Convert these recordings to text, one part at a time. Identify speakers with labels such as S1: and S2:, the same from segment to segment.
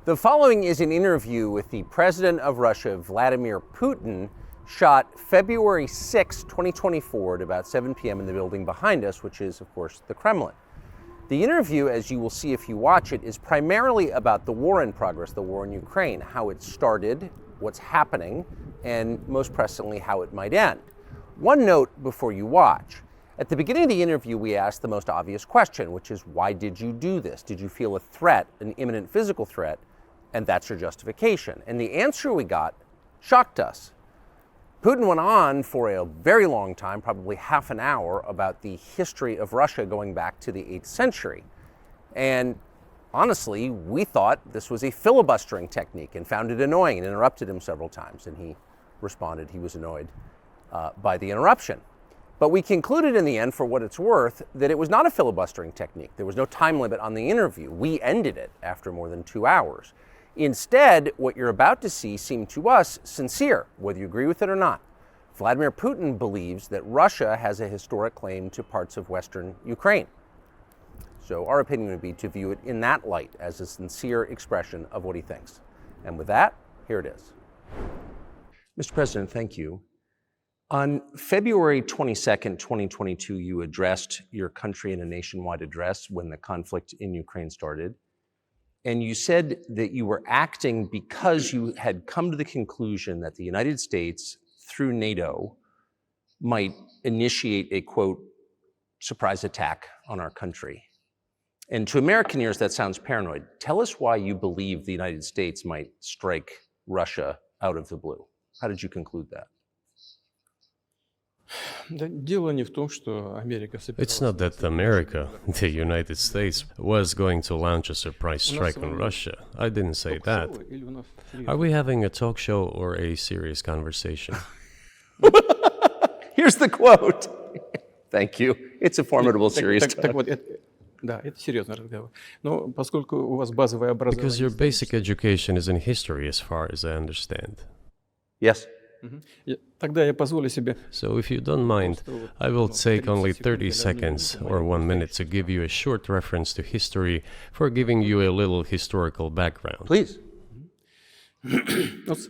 S1: The following is an interview with the President of Russia, Vladimir Putin, shot February 6, 2024 at about 7 p.m. in the building behind us, which is, of course, the Kremlin. The interview, as you will see if you watch it, is primarily about the war in progress, the war in Ukraine, how it started, what's happening, and most pressingly, how it might end. One note before you watch. At the beginning of the interview, we asked the most obvious question, which is, why did you do this? Did you feel a threat, an imminent physical threat? And that's your justification. And the answer we got shocked us. Putin went on for a very long time, probably half an hour, about the history of Russia going back to the 8th century. And honestly, we thought this was a filibustering technique and found it annoying and interrupted him several times. And he responded he was annoyed by the interruption. But we concluded in the end, for what it's worth, that it was not a filibustering technique. There was no time limit on the interview. We ended it after more than 2 hours. Instead, what you're about to see seemed to us sincere, whether you agree with it or not. Vladimir Putin believes that Russia has a historic claim to parts of Western Ukraine. So our opinion would be to view it in that light, as a sincere expression of what he thinks. And with that, here it is. Mr. President, thank you. On February 22nd, 2022, you addressed your country in a nationwide address when the conflict in Ukraine started. And you said that you were acting because you had come to the conclusion that the United States, through NATO, might initiate a, quote, surprise attack on our country. And to American ears, that sounds paranoid. Tell us why you believe the United States might strike Russia out of the blue. How did you conclude that?
S2: It's not that America, the United States, was going to launch a surprise strike on Russia. I didn't say that. Are we having a talk show or a serious conversation?
S1: Here's the quote. Thank you. It's a formidable, serious talk.
S2: Because your basic education is in history, as far as I understand.
S1: Yes.
S2: So if you don't mind, I will take only 30 seconds or 1 minute to give you a short reference to history for giving you a little historical background.
S1: Please.
S2: Let's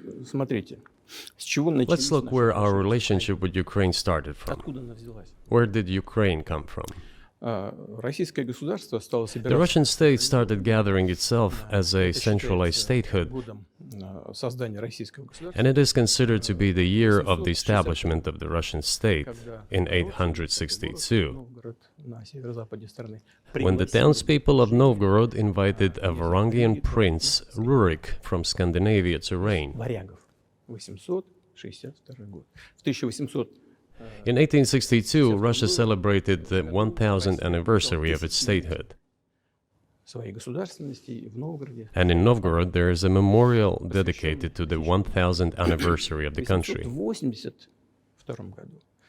S2: look where our relationship with Ukraine started from. Where did Ukraine come from? The Russian state started gathering itself as a centralized statehood, and it is considered to be the year of the establishment of the Russian state in 862, when the townspeople of Novgorod invited a Varangian prince, Rurik, from Scandinavia to reign. In 1862, Russia celebrated the 1000th anniversary of its statehood. And in Novgorod, there is a memorial dedicated to the 1000th anniversary of the country.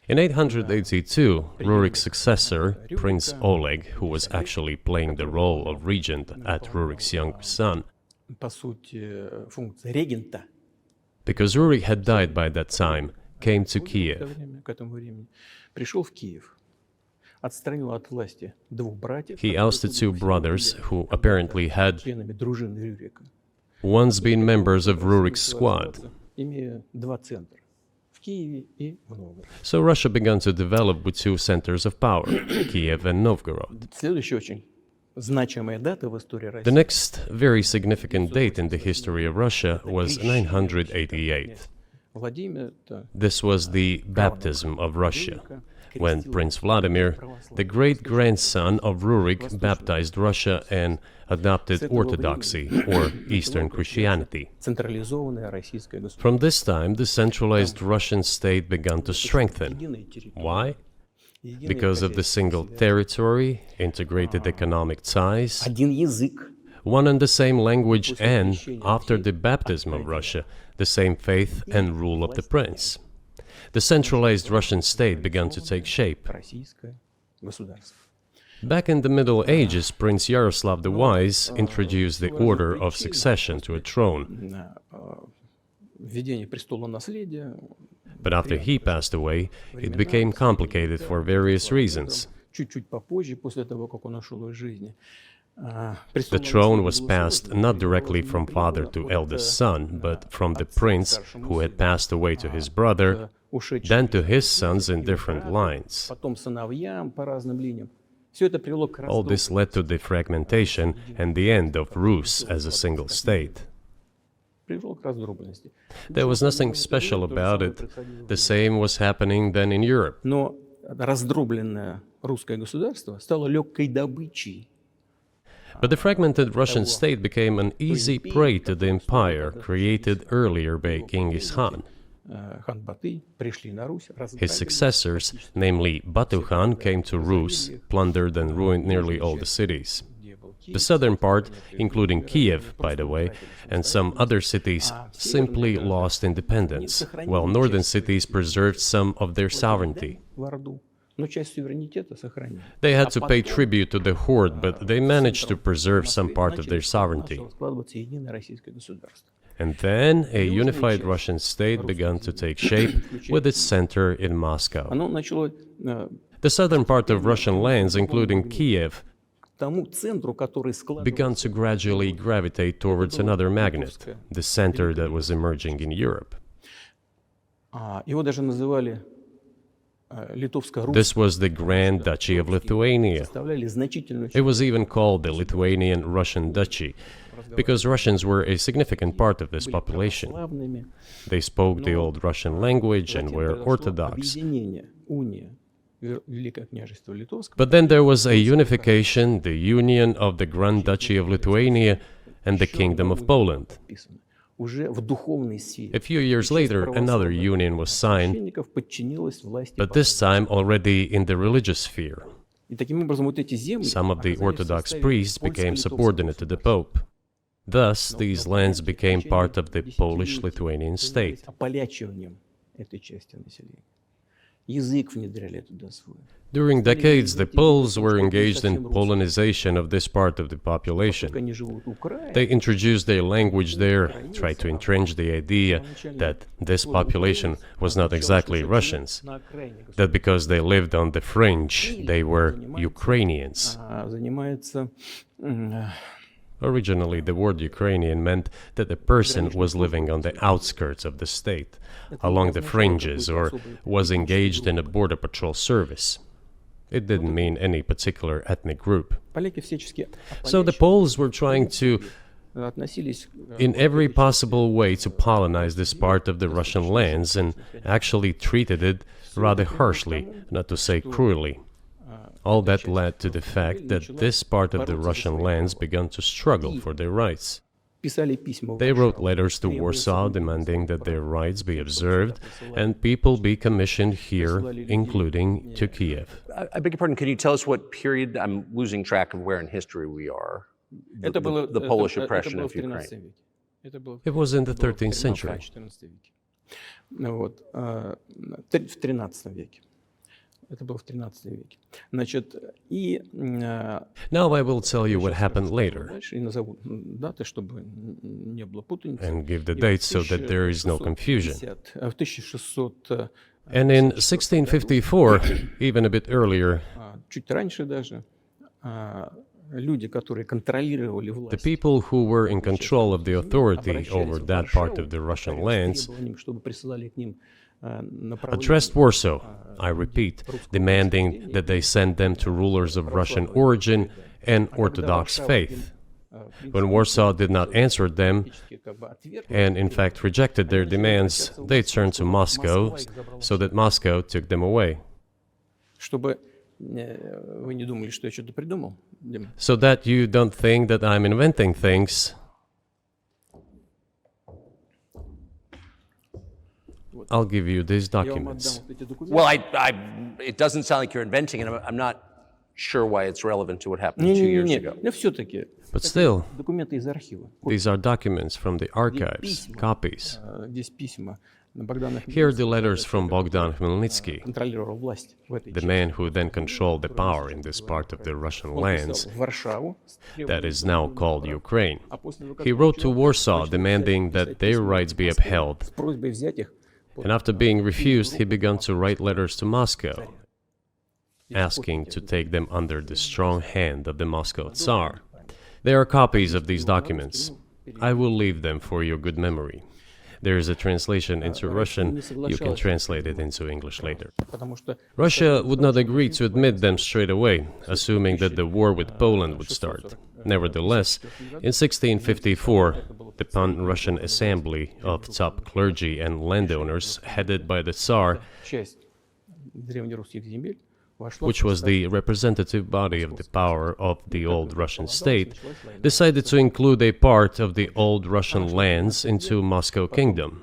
S2: In 882, Rurik's successor, Prince Oleg, who was actually playing the role of regent at Rurik's younger son, because Rurik had died by that time, came to Kiev. He ousted two brothers who apparently had once been members of Rurik's squad. So Russia began to develop with two centers of power, Kiev and Novgorod. The next very significant date in the history of Russia was 988. This was the baptism of Russia, when Prince Vladimir, the great-grandson of Rurik, baptized Russia and adopted Orthodoxy, or Eastern Christianity. From this time, the centralized Russian state began to strengthen. Why? Because of the single territory, integrated economic ties, one and the same language, and, after the baptism of Russia, the same faith and rule of the prince. The centralized Russian state began to take shape. Back in the Middle Ages, Prince Yaroslav the Wise introduced the order of succession to a throne. But after he passed away, it became complicated for various reasons. The throne was passed not directly from father to eldest son, but from the prince who had passed away to his brother, then to his sons in different lines. All this led to the fragmentation and the end of Rus as a single state. There was nothing special about it. The same was happening then in Europe. But the fragmented Russian state became an easy prey to the empire created earlier by Genghis Khan. His successors, namely Batu Khan, came to Rus, plundered and ruined nearly all the cities. The southern part, including Kiev, by the way, and some other cities, simply lost independence, while northern cities preserved some of their sovereignty. They had to pay tribute to the horde, but they managed to preserve some part of their sovereignty. And then a unified Russian state began to take shape with its center in Moscow. The southern part of Russian lands, including Kiev, began to gradually gravitate towards another magnet, the center that was emerging in Europe. This was the Grand Duchy of Lithuania. It was even called the Lithuanian-Russian Duchy, because Russians were a significant part of this population. They spoke the old Russian language and were Orthodox. But then there was a unification, the union of the Grand Duchy of Lithuania and the Kingdom of Poland. A few years later, another union was signed, but this time already in the religious sphere. Some of the Orthodox priests became subordinate to the Pope. Thus, these lands became part of the Polish-Lithuanian state. During decades, the Poles were engaged in Polonization of this part of the population. They introduced their language there, tried to entrench the idea that this population was not exactly Russians, that because they lived on the fringe, they were Ukrainians. Originally, the word Ukrainian meant that a person was living on the outskirts of the state, along the fringes, or was engaged in a border patrol service. It didn't mean any particular ethnic group. So the Poles were trying to, in every possible way, to colonize this part of the Russian lands, and actually treated it rather harshly, not to say cruelly. All that led to the fact that this part of the Russian lands began to struggle for their rights. They wrote letters to Warsaw demanding that their rights be observed and people be commissioned here, including to Kiev.
S1: I beg your pardon, can you tell us what period? I'm losing track of where in history we are. The Polish oppression of Ukraine.
S2: It was in the 13th century. Now I will tell you what happened later and give the dates so that there is no confusion. And in 1654, even a bit earlier, the people who were in control of the authority over that part of the Russian lands addressed Warsaw, I repeat, demanding that they send them to rulers of Russian origin and Orthodox faith. When Warsaw did not answer them, and in fact rejected their demands, they turned to Moscow, so that Moscow took them away. So that you don't think that I'm inventing things, I'll give you these documents.
S1: Well, it doesn't sound like you're inventing it. I'm not sure why it's relevant to what happened 2 years ago.
S2: But still, these are documents from the archives, copies. Here are the letters from Bogdan Khmelnytsky, the man who then controlled the power in this part of the Russian lands that is now called Ukraine. He wrote to Warsaw demanding that their rights be upheld, and after being refused, he began to write letters to Moscow, asking to take them under the strong hand of the Moscow Tsar. There are copies of these documents. I will leave them for your good memory. There is a translation into Russian. You can translate it into English later. Russia would not agree to admit them straight away, assuming that the war with Poland would start. Nevertheless, in 1654, the Pan-Russian Assembly of top clergy and landowners, headed by the Tsar, which was the representative body of the power of the old Russian state, decided to include a part of the old Russian lands into Moscow Kingdom.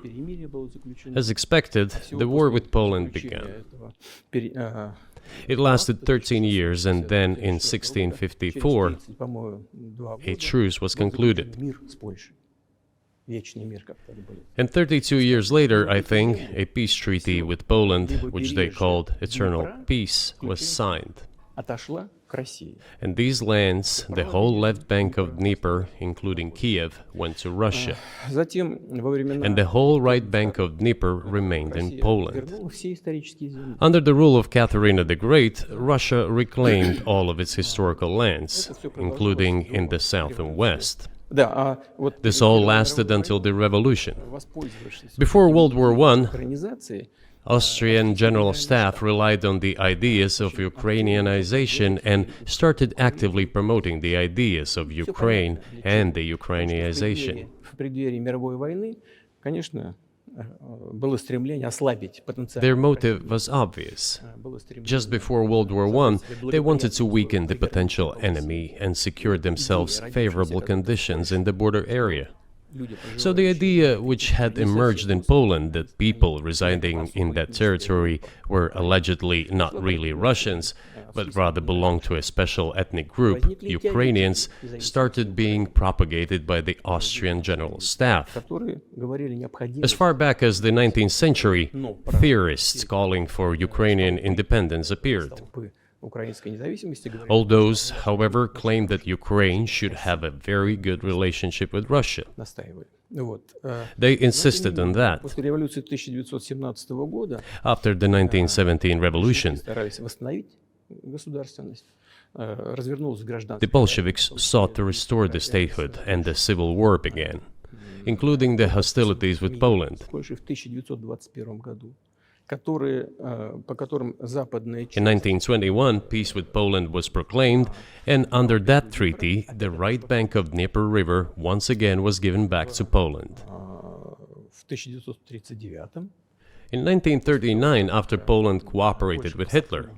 S2: As expected, the war with Poland began. It lasted 13 years, and then in 1654, a truce was concluded. And 32 years later, I think, a peace treaty with Poland, which they called Eternal Peace, was signed. And these lands, the whole left bank of Dnieper, including Kiev, went to Russia. And the whole right bank of Dnieper remained in Poland. Under the rule of Catherine the Great, Russia reclaimed all of its historical lands, including in the south and west. This all lasted until the revolution. Before World War I, Austrian General Staff relied on the ideas of Ukrainianization and started actively promoting the ideas of Ukraine and the Ukrainianization. Their motive was obvious. Just before World War I, they wanted to weaken the potential enemy and secure themselves favorable conditions in the border area. So the idea which had emerged in Poland that people residing in that territory were allegedly not really Russians, but rather belonged to a special ethnic group, Ukrainians, started being propagated by the Austrian General Staff. As far back as the 19th century, theorists calling for Ukrainian independence appeared. All those, however, claimed that Ukraine should have a very good relationship with Russia. They insisted on that. After the 1917 revolution, the Bolsheviks sought to restore the statehood, and the civil war began, including the hostilities with Poland. In 1921, peace with Poland was proclaimed, and under that treaty, the right bank of Dnieper River once again was given back to Poland. In 1939, after Poland cooperated with Hitler,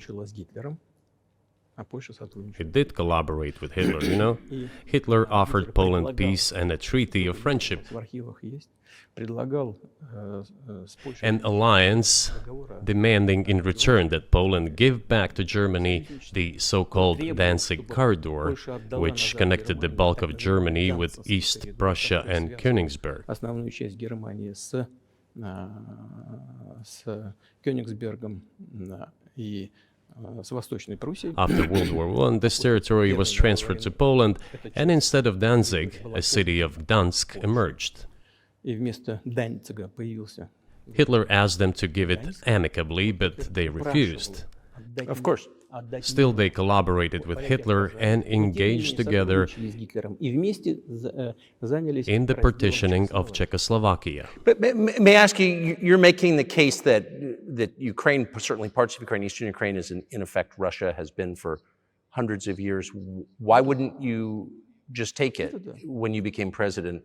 S2: it did collaborate with Hitler, you know? Hitler offered Poland peace and a treaty of friendship. An alliance demanding in return that Poland give back to Germany the so-called Danzig corridor, which connected the bulk of Germany with East Prussia and Königsberg. After World War I, this territory was transferred to Poland, and instead of Danzig, a city of Gdansk emerged. Hitler asked them to give it amicably, but they refused.
S1: Of course.
S2: Still, they collaborated with Hitler and engaged together in the partitioning of Czechoslovakia.
S1: But may I ask you, you're making the case that Ukraine, certainly parts of Ukraine, Eastern Ukraine, is in effect Russia, has been for hundreds of years. Why wouldn't you just take it when you became president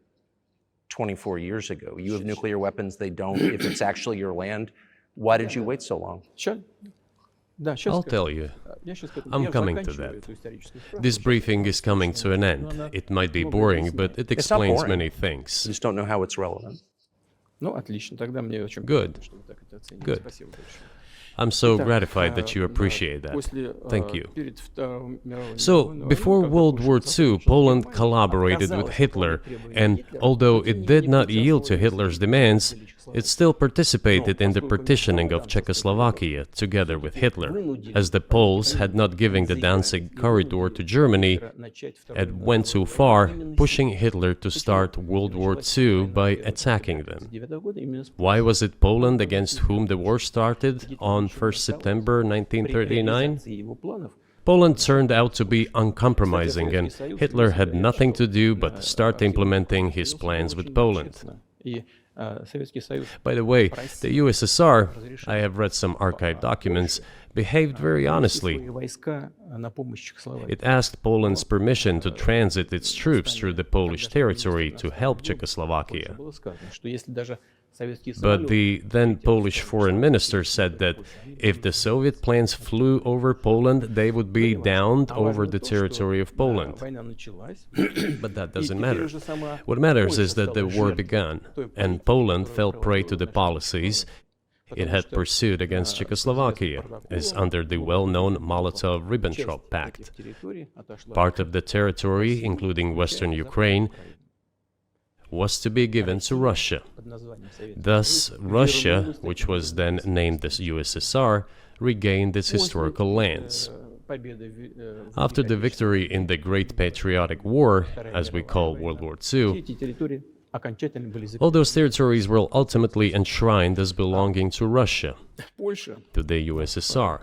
S1: 24 years ago? You have nuclear weapons, they don't. If it's actually your land, why did you wait so long?
S2: I'll tell you. I'm coming to that. This briefing is coming to an end. It might be boring, but it explains many things.
S1: I just don't know how it's relevant.
S2: Good. Good. I'm so gratified that you appreciate that. Thank you. So, before World War II, Poland collaborated with Hitler, and although it did not yield to Hitler's demands, it still participated in the partitioning of Czechoslovakia together with Hitler, as the Poles had not given the Danzig corridor to Germany and went too far, pushing Hitler to start World War II by attacking them. Why was it Poland against whom the war started on 1st September 1939? Poland turned out to be uncompromising, and Hitler had nothing to do but start implementing his plans with Poland. By the way, the USSR, I have read some archive documents, behaved very honestly. It asked Poland's permission to transit its troops through the Polish territory to help Czechoslovakia. But the then Polish foreign minister said that if the Soviet planes flew over Poland, they would be downed over the territory of Poland. But that doesn't matter. What matters is that the war began, and Poland fell prey to the policies it had pursued against Czechoslovakia, as under the well-known Molotov-Ribbentrop Pact. Part of the territory, including western Ukraine, was to be given to Russia. Thus, Russia, which was then named the USSR, regained its historical lands. After the victory in the Great Patriotic War, as we call World War II, all those territories were ultimately enshrined as belonging to Russia, to the USSR.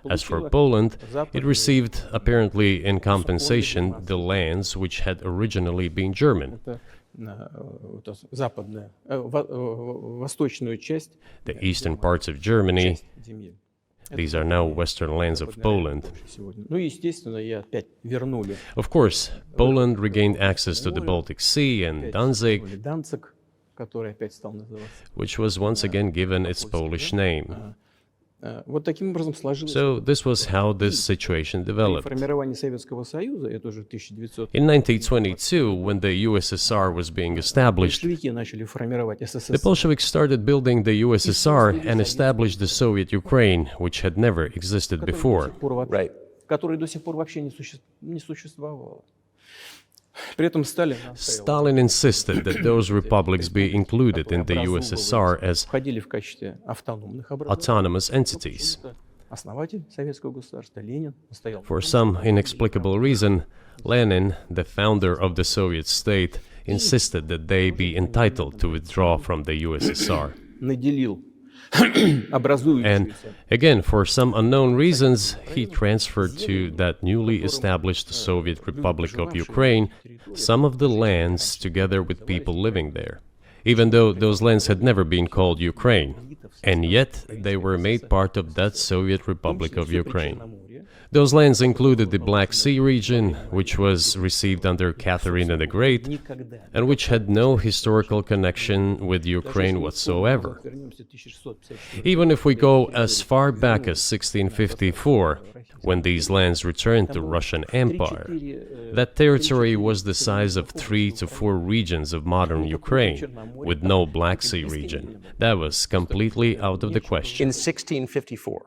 S2: As for Poland, it received, apparently in compensation, the lands which had originally been German. The eastern parts of Germany, these are now western lands of Poland. Of course, Poland regained access to the Baltic Sea and Danzig, which was once again given its Polish name. So this was how this situation developed. In 1922, when the USSR was being established, the Bolsheviks started building the USSR and established the Soviet Ukraine, which had never existed before.
S1: Right.
S2: Stalin insisted that those republics be included in the USSR as autonomous entities. For some inexplicable reason, Lenin, the founder of the Soviet state, insisted that they be entitled to withdraw from the USSR. And again, for some unknown reasons, he transferred to that newly established Soviet Republic of Ukraine some of the lands together with people living there, even though those lands had never been called Ukraine, and yet they were made part of that Soviet Republic of Ukraine. Those lands included the Black Sea region, which was received under Catherine the Great, and which had no historical connection with Ukraine whatsoever. Even if we go as far back as 1654, when these lands returned to Russian Empire, that territory was the size of 3 to 4 regions of modern Ukraine, with no Black Sea region. That was completely out of the question.
S1: In 1654.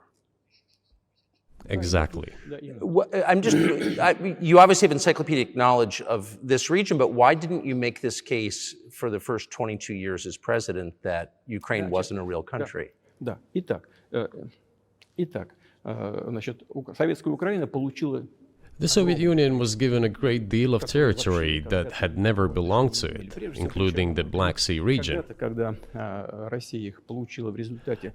S2: Exactly.
S1: You obviously have encyclopedic knowledge of this region, but why didn't you make this case for the first 22 years as president that Ukraine wasn't a real country?
S2: The Soviet Union was given a great deal of territory that had never belonged to it, including the Black Sea region.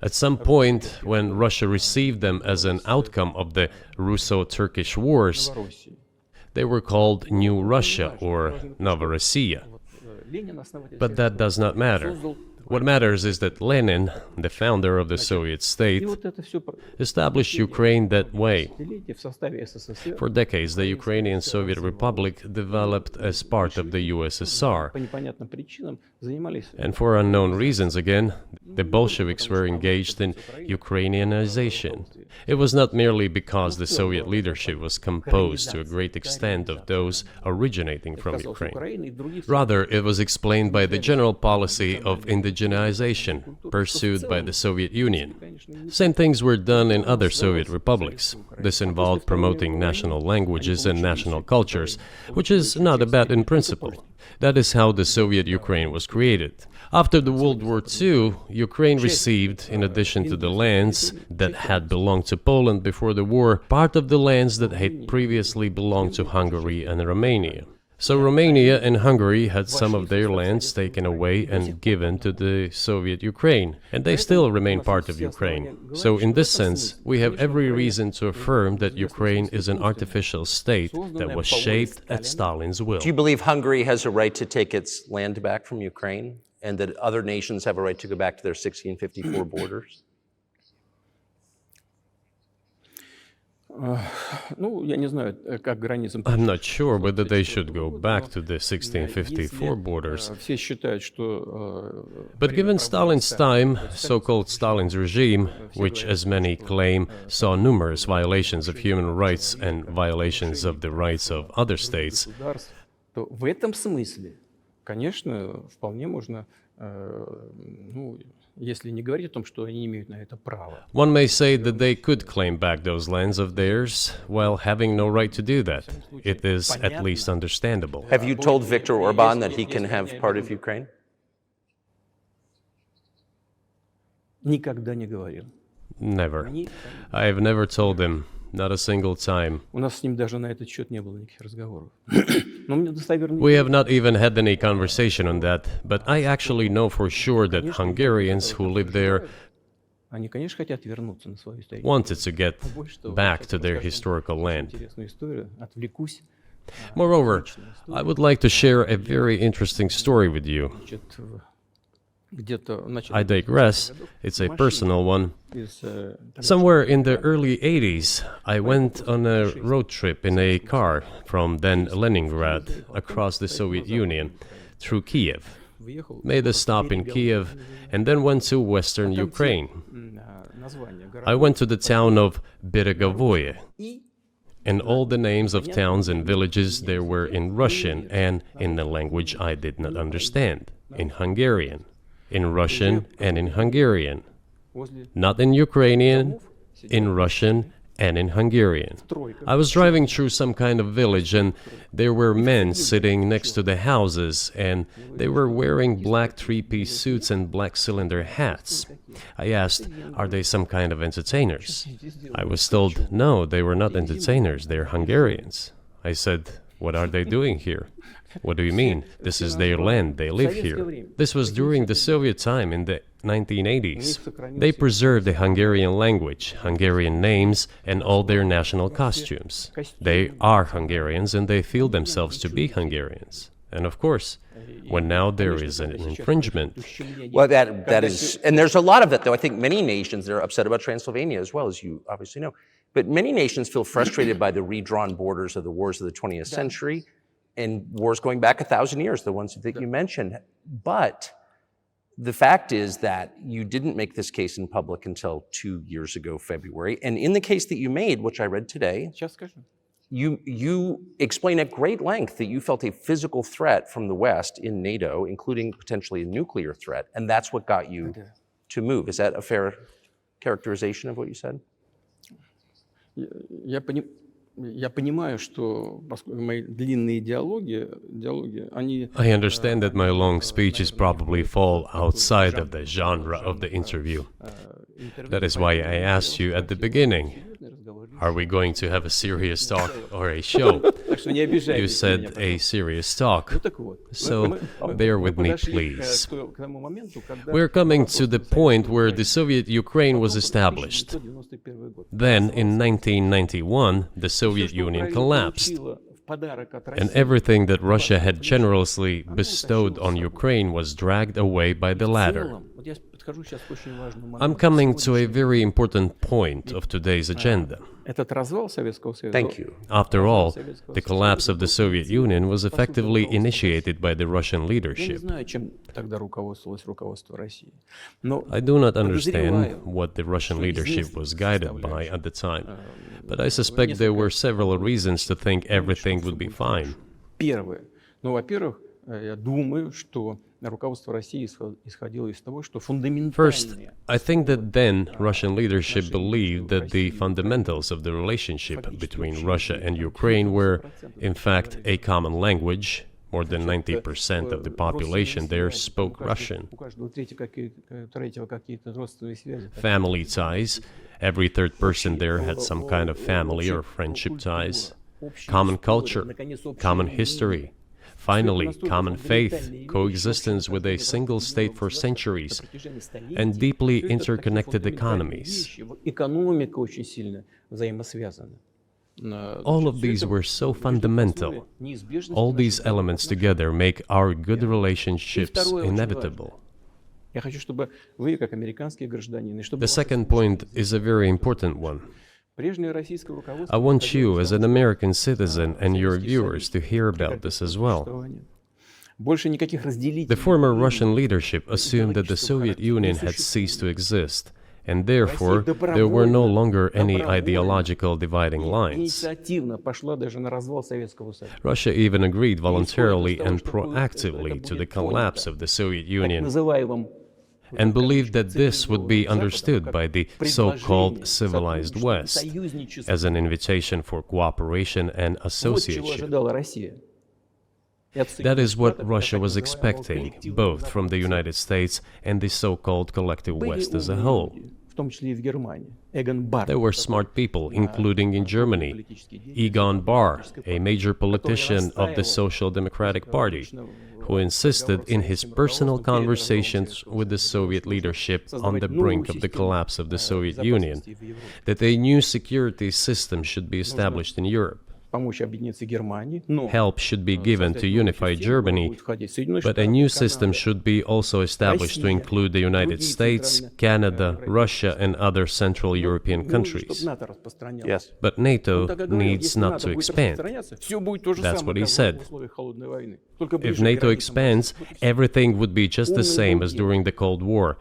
S2: At some point, when Russia received them as an outcome of the Russo-Turkish Wars, they were called New Russia or Novorossiya. But that does not matter. What matters is that Lenin, the founder of the Soviet state, established Ukraine that way. For decades, the Ukrainian Soviet Republic developed as part of the USSR. And for unknown reasons, again, the Bolsheviks were engaged in Ukrainianization. It was not merely because the Soviet leadership was composed to a great extent of those originating from Ukraine. Rather, it was explained by the general policy of indigenization pursued by the Soviet Union. Same things were done in other Soviet republics. This involved promoting national languages and national cultures, which is not a bad in principle. That is how the Soviet Ukraine was created. After the World War II, Ukraine received, in addition to the lands that had belonged to Poland before the war, part of the lands that had previously belonged to Hungary and Romania. So Romania and Hungary had some of their lands taken away and given to the Soviet Ukraine, and they still remain part of Ukraine. So in this sense, we have every reason to affirm that Ukraine is an artificial state that was shaped at Stalin's will.
S1: Do you believe Hungary has a right to take its land back from Ukraine, and that other nations have a right to go back to their 1654 borders?
S2: I'm not sure whether they should go back to the 1654 borders. But given Stalin's time, so-called Stalin's regime, which as many claim saw numerous violations of human rights and violations of the rights of other states, one may say that they could claim back those lands of theirs while having no right to do that. It is at least understandable.
S1: Have you told Viktor Orban that he can have part of Ukraine?
S2: Never. I have never told him, not a single time. We have not even had any conversation on that, but I actually know for sure that Hungarians who live there wanted to get back to their historical land. Moreover, I would like to share a very interesting story with you. I digress, it's a personal one. Somewhere in the early 80s, I went on a road trip in a car from then Leningrad across the Soviet Union through Kiev. Made a stop in Kiev and then went to western Ukraine. I went to the town of Beregovoye, and all the names of towns and villages there were in Russian and in a language I did not understand, in Hungarian. In Russian and in Hungarian. Not in Ukrainian, in Russian and in Hungarian. I was driving through some kind of village and there were men sitting next to the houses and they were wearing black three-piece suits and black cylinder hats. I asked, are they some kind of entertainers? I was told, no, they were not entertainers, they're Hungarians. I said, what are they doing here? What do you mean? This is their land, they live here. This was during the Soviet time in the 1980s. They preserved the Hungarian language, Hungarian names, and all their national costumes. They are Hungarians and they feel themselves to be Hungarians. And of course, when now there is an infringement.
S1: Well, that is, and there's a lot of that, though. I think many nations are upset about Transylvania as well, as you obviously know. But many nations feel frustrated by the redrawn borders of the wars of the 20th century. And wars going back 1,000 years, the ones that you mentioned. But the fact is that you didn't make this case in public until 2 years ago, February. And in the case that you made, which I read today, you explain at great length that you felt a physical threat from the West in NATO, including potentially a nuclear threat. And that's what got you to move. Is that a fair characterization of what you said?
S2: I understand that my long speeches probably fall outside of the genre of the interview. That is why I asked you at the beginning, are we going to have a serious talk or a show? You said a serious talk, so bear with me, please. We're coming to the point where the Soviet Ukraine was established. Then, in 1991, the Soviet Union collapsed, and everything that Russia had generously bestowed on Ukraine was dragged away by the latter. I'm coming to a very important point of today's agenda.
S1: Thank you.
S2: After all, the collapse of the Soviet Union was effectively initiated by the Russian leadership. I do not understand what the Russian leadership was guided by at the time, but I suspect there were several reasons to think everything would be fine. First, I think that then Russian leadership believed that the fundamentals of the relationship between Russia and Ukraine were, in fact, a common language. More than 90% of the population there spoke Russian. Family ties. Every third person there had some kind of family or friendship ties. Common culture, common history, Finally, common faith, coexistence with a single state for centuries, and deeply interconnected economies. All of these were so fundamental. All these elements together make our good relationships inevitable. The second point is a very important one. I want you, as an American citizen, and your viewers to hear about this as well. The former Russian leadership assumed that the Soviet Union had ceased to exist, and therefore there were no longer any ideological dividing lines. Russia even agreed voluntarily and proactively to the collapse of the Soviet Union, and believed that this would be understood by the so-called civilized West as an invitation for cooperation and association. That is what Russia was expecting, both from the United States and the so-called collective West as a whole. There were smart people, including in Germany, Egon Bahr, a major politician of the Social Democratic Party, who insisted in his personal conversations with the Soviet leadership on the brink of the collapse of the Soviet Union that a new security system should be established in Europe. Help should be given to unify Germany, but a new system should be also established to include the United States, Canada, Russia, and other Central European countries.
S1: Yes.
S2: But NATO needs not to expand. That's what he said. If NATO expands, everything would be just the same as during the Cold War,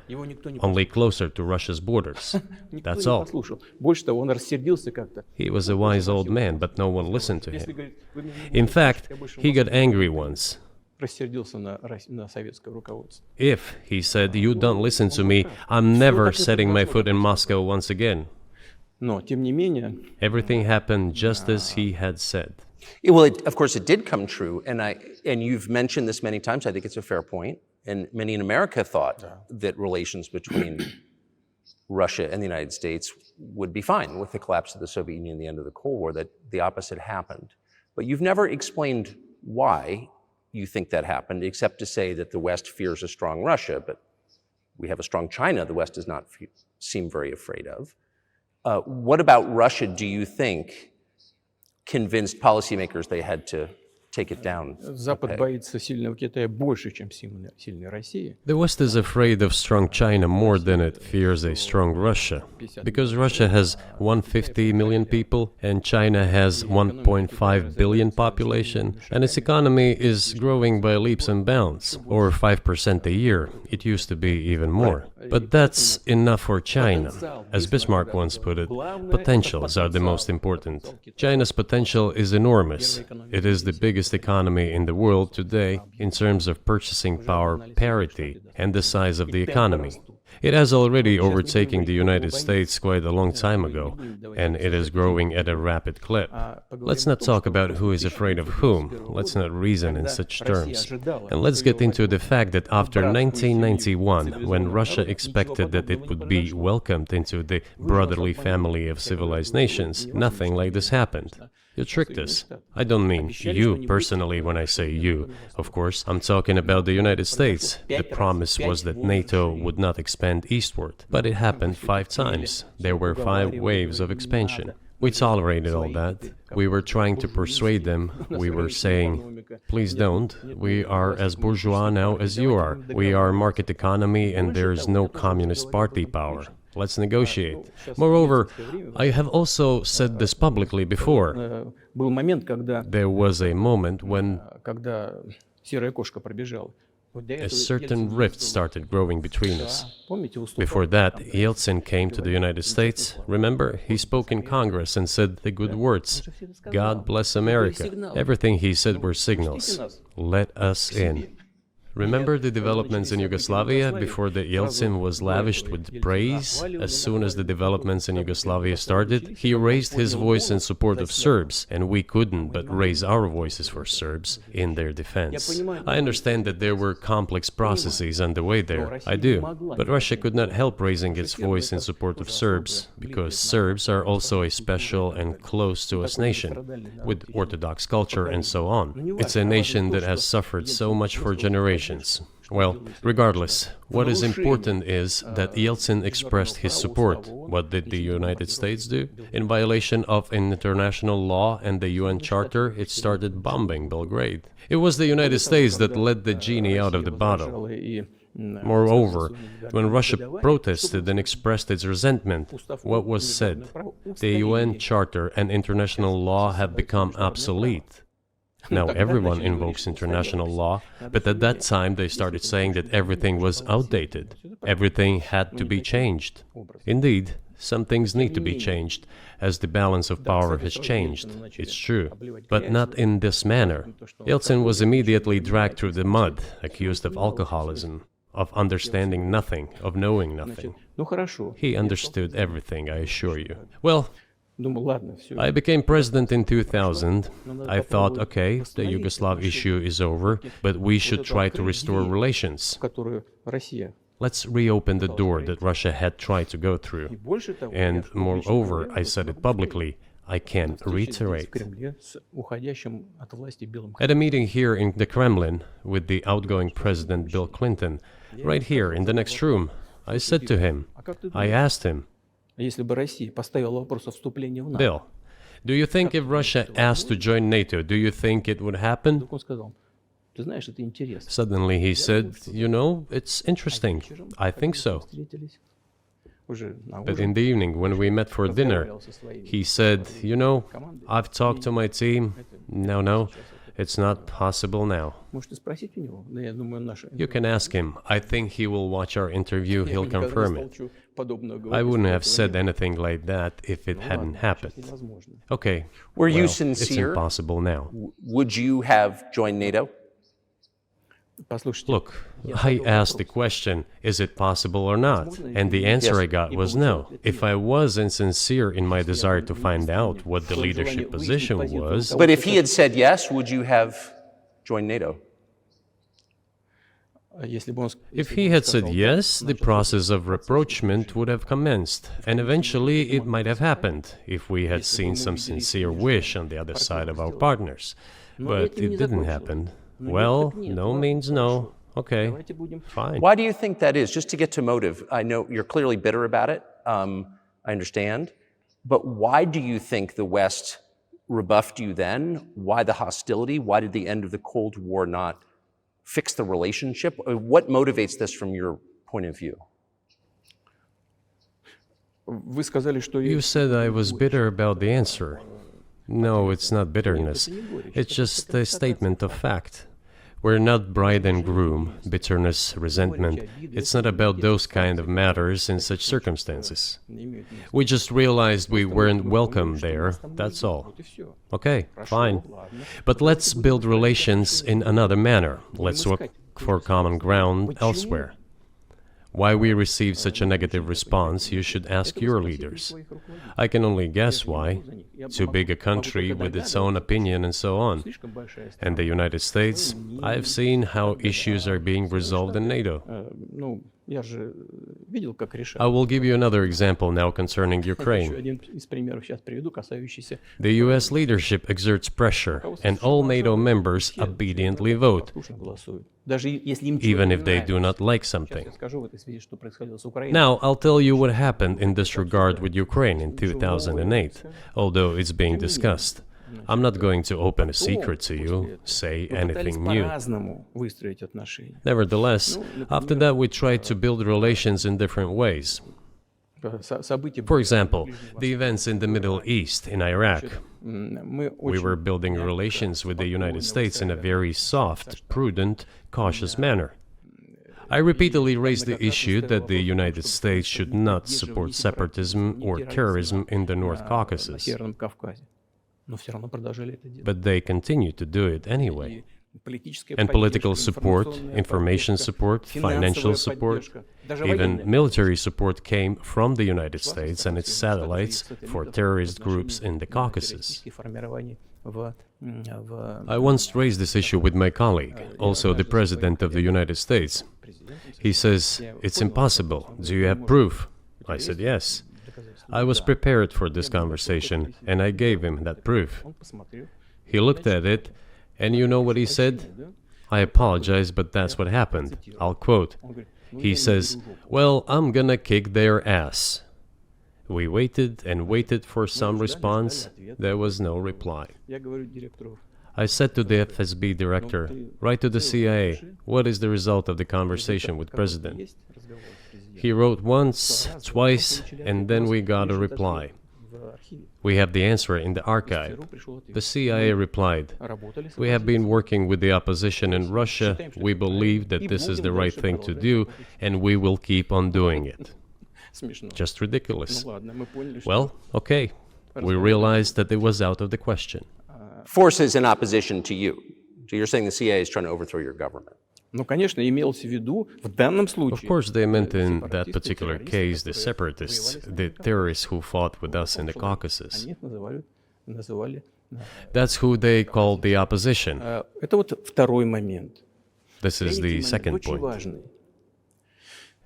S2: only closer to Russia's borders. That's all. He was a wise old man, but no one listened to him. In fact, he got angry once. If, he said, you don't listen to me, I'm never setting my foot in Moscow once again. Everything happened just as he had said.
S1: Well, of course, it did come true, and you've mentioned this many times. I think it's a fair point, and many in America thought that relations between Russia and the United States would be fine with the collapse of the Soviet Union and the end of the Cold War, that the opposite happened. But you've never explained why you think that happened, except to say that the West fears a strong Russia, but we have a strong China the West does not seem very afraid of. What about Russia, do you think, convinced policymakers they had to take it down?
S2: The West is afraid of strong China more than it fears a strong Russia, because Russia has 150 million people and China has 1.5 billion population, and its economy is growing by leaps and bounds, or 5% a year. It used to be even more. But that's enough for China. As Bismarck once put it, potentials are the most important. China's potential is enormous. It is the biggest economy in the world today in terms of purchasing power parity and the size of the economy. It has already overtaken the United States quite a long time ago, and it is growing at a rapid clip. Let's not talk about who is afraid of whom. Let's not reason in such terms. And let's get into the fact that after 1991, when Russia expected that it would be welcomed into the brotherly family of civilized nations, nothing like this happened. You tricked us. I don't mean you personally when I say you. Of course, I'm talking about the United States. The promise was that NATO would not expand eastward, but it happened 5 times. There were 5 waves of expansion. We tolerated all that. We were trying to persuade them. We were saying, please don't. We are as bourgeois now as you are. We are market economy and there is no communist party power. Let's negotiate. Moreover, I have also said this publicly before. There was a moment when a certain rift started growing between us. Before that, Yeltsin came to the United States. Remember, he spoke in Congress and said the good words, God bless America. Everything he said were signals. Let us in. Remember the developments in Yugoslavia before the Yeltsin was lavished with praise? As soon as the developments in Yugoslavia started, he raised his voice in support of Serbs, and we couldn't but raise our voices for Serbs in their defense. I understand that there were complex processes underway there, I do, but Russia could not help raising its voice in support of Serbs, because Serbs are also a special and close to us nation, with Orthodox culture and so on. It's a nation that has suffered so much for generations. Well, regardless, what is important is that Yeltsin expressed his support. What did the United States do? In violation of international law and the UN Charter, it started bombing Belgrade. It was the United States that let the genie out of the bottle. Moreover, when Russia protested and expressed its resentment, what was said? The UN Charter and international law have become obsolete. Now everyone invokes international law, but at that time they started saying that everything was outdated. Everything had to be changed. Indeed, some things need to be changed, as the balance of power has changed. It's true, but not in this manner. Yeltsin was immediately dragged through the mud, accused of alcoholism, of understanding nothing, of knowing nothing. He understood everything, I assure you. Well, I became president in 2000. I thought, okay, the Yugoslav issue is over, but we should try to restore relations. Let's reopen the door that Russia had tried to go through. And moreover, I said it publicly, I can reiterate. At a meeting here in the Kremlin with the outgoing President Bill Clinton, right here in the next room, I said to him, I asked him, Bill, do you think if Russia asked to join NATO, do you think it would happen? Suddenly he said, you know, it's interesting. I think so. But in the evening, when we met for dinner, he said, you know, I've talked to my team. No, it's not possible now. You can ask him. I think he will watch our interview. He'll confirm it. I wouldn't have said anything like that if it hadn't happened. Okay.
S1: Were you sincere?
S2: It's impossible now.
S1: Would you have joined NATO?
S2: Look, I asked the question, is it possible or not? And the answer I got was no. If I was insincere in my desire to find out what the leadership position was...
S1: But if he had said yes, would you have joined NATO?
S2: If he had said yes, the process of rapprochement would have commenced, and eventually it might have happened, if we had seen some sincere wish on the other side of our partners. But it didn't happen. Well, no means no. Okay, fine.
S1: Why do you think that is? Just to get to motive, I know you're clearly bitter about it, I understand, but why do you think the West rebuffed you then? Why the hostility? Why did the end of the Cold War not fix the relationship? What motivates this from your point of view?
S2: You said I was bitter about the answer. No, it's not bitterness. It's just a statement of fact. We're not bride and groom, bitterness, resentment. It's not about those kind of matters in such circumstances. We just realized we weren't welcome there, that's all. Okay, fine. But let's build relations in another manner. Let's look for common ground elsewhere. Why we received such a negative response, you should ask your leaders. I can only guess why. Too big a country with its own opinion and so on. And the United States, I've seen how issues are being resolved in NATO. I will give you another example now concerning Ukraine. The US leadership exerts pressure, and all NATO members obediently vote, even if they do not like something. Now, I'll tell you what happened in this regard with Ukraine in 2008, although it's being discussed. I'm not going to open a secret to you, say anything new. Nevertheless, after that we tried to build relations in different ways. For example, the events in the Middle East, in Iraq. We were building relations with the United States in a very soft, prudent, cautious manner. I repeatedly raised the issue that the United States should not support separatism or terrorism in the North Caucasus. But they continue to do it anyway. and political support, information support, financial support, even military support came from the United States and its satellites for terrorist groups in the Caucasus. I once raised this issue with my colleague, also the President of the United States. He says, "It's impossible. Do you have proof?" I said, "Yes." I was prepared for this conversation, and I gave him that proof. He looked at it, and you know what he said? "I apologize, but that's what happened." I'll quote. He says, "Well, I'm gonna kick their ass." We waited and waited for some response. There was no reply. I said to the FSB director, "Write to the CIA, what is the result of the conversation with President?" He wrote once, twice, and then we got a reply. We have the answer in the archive. The CIA replied, "We have been working with the opposition in Russia. We believe that this is the right thing to do, and we will keep on doing it." Just ridiculous. Well, okay. We realized that it was out of the question.
S1: Forces in opposition to you. So you're saying the CIA is trying to overthrow your government?
S2: Of course, they meant in that particular case the separatists, the terrorists who fought with us in the Caucasus. That's who they called the opposition. This is the second point.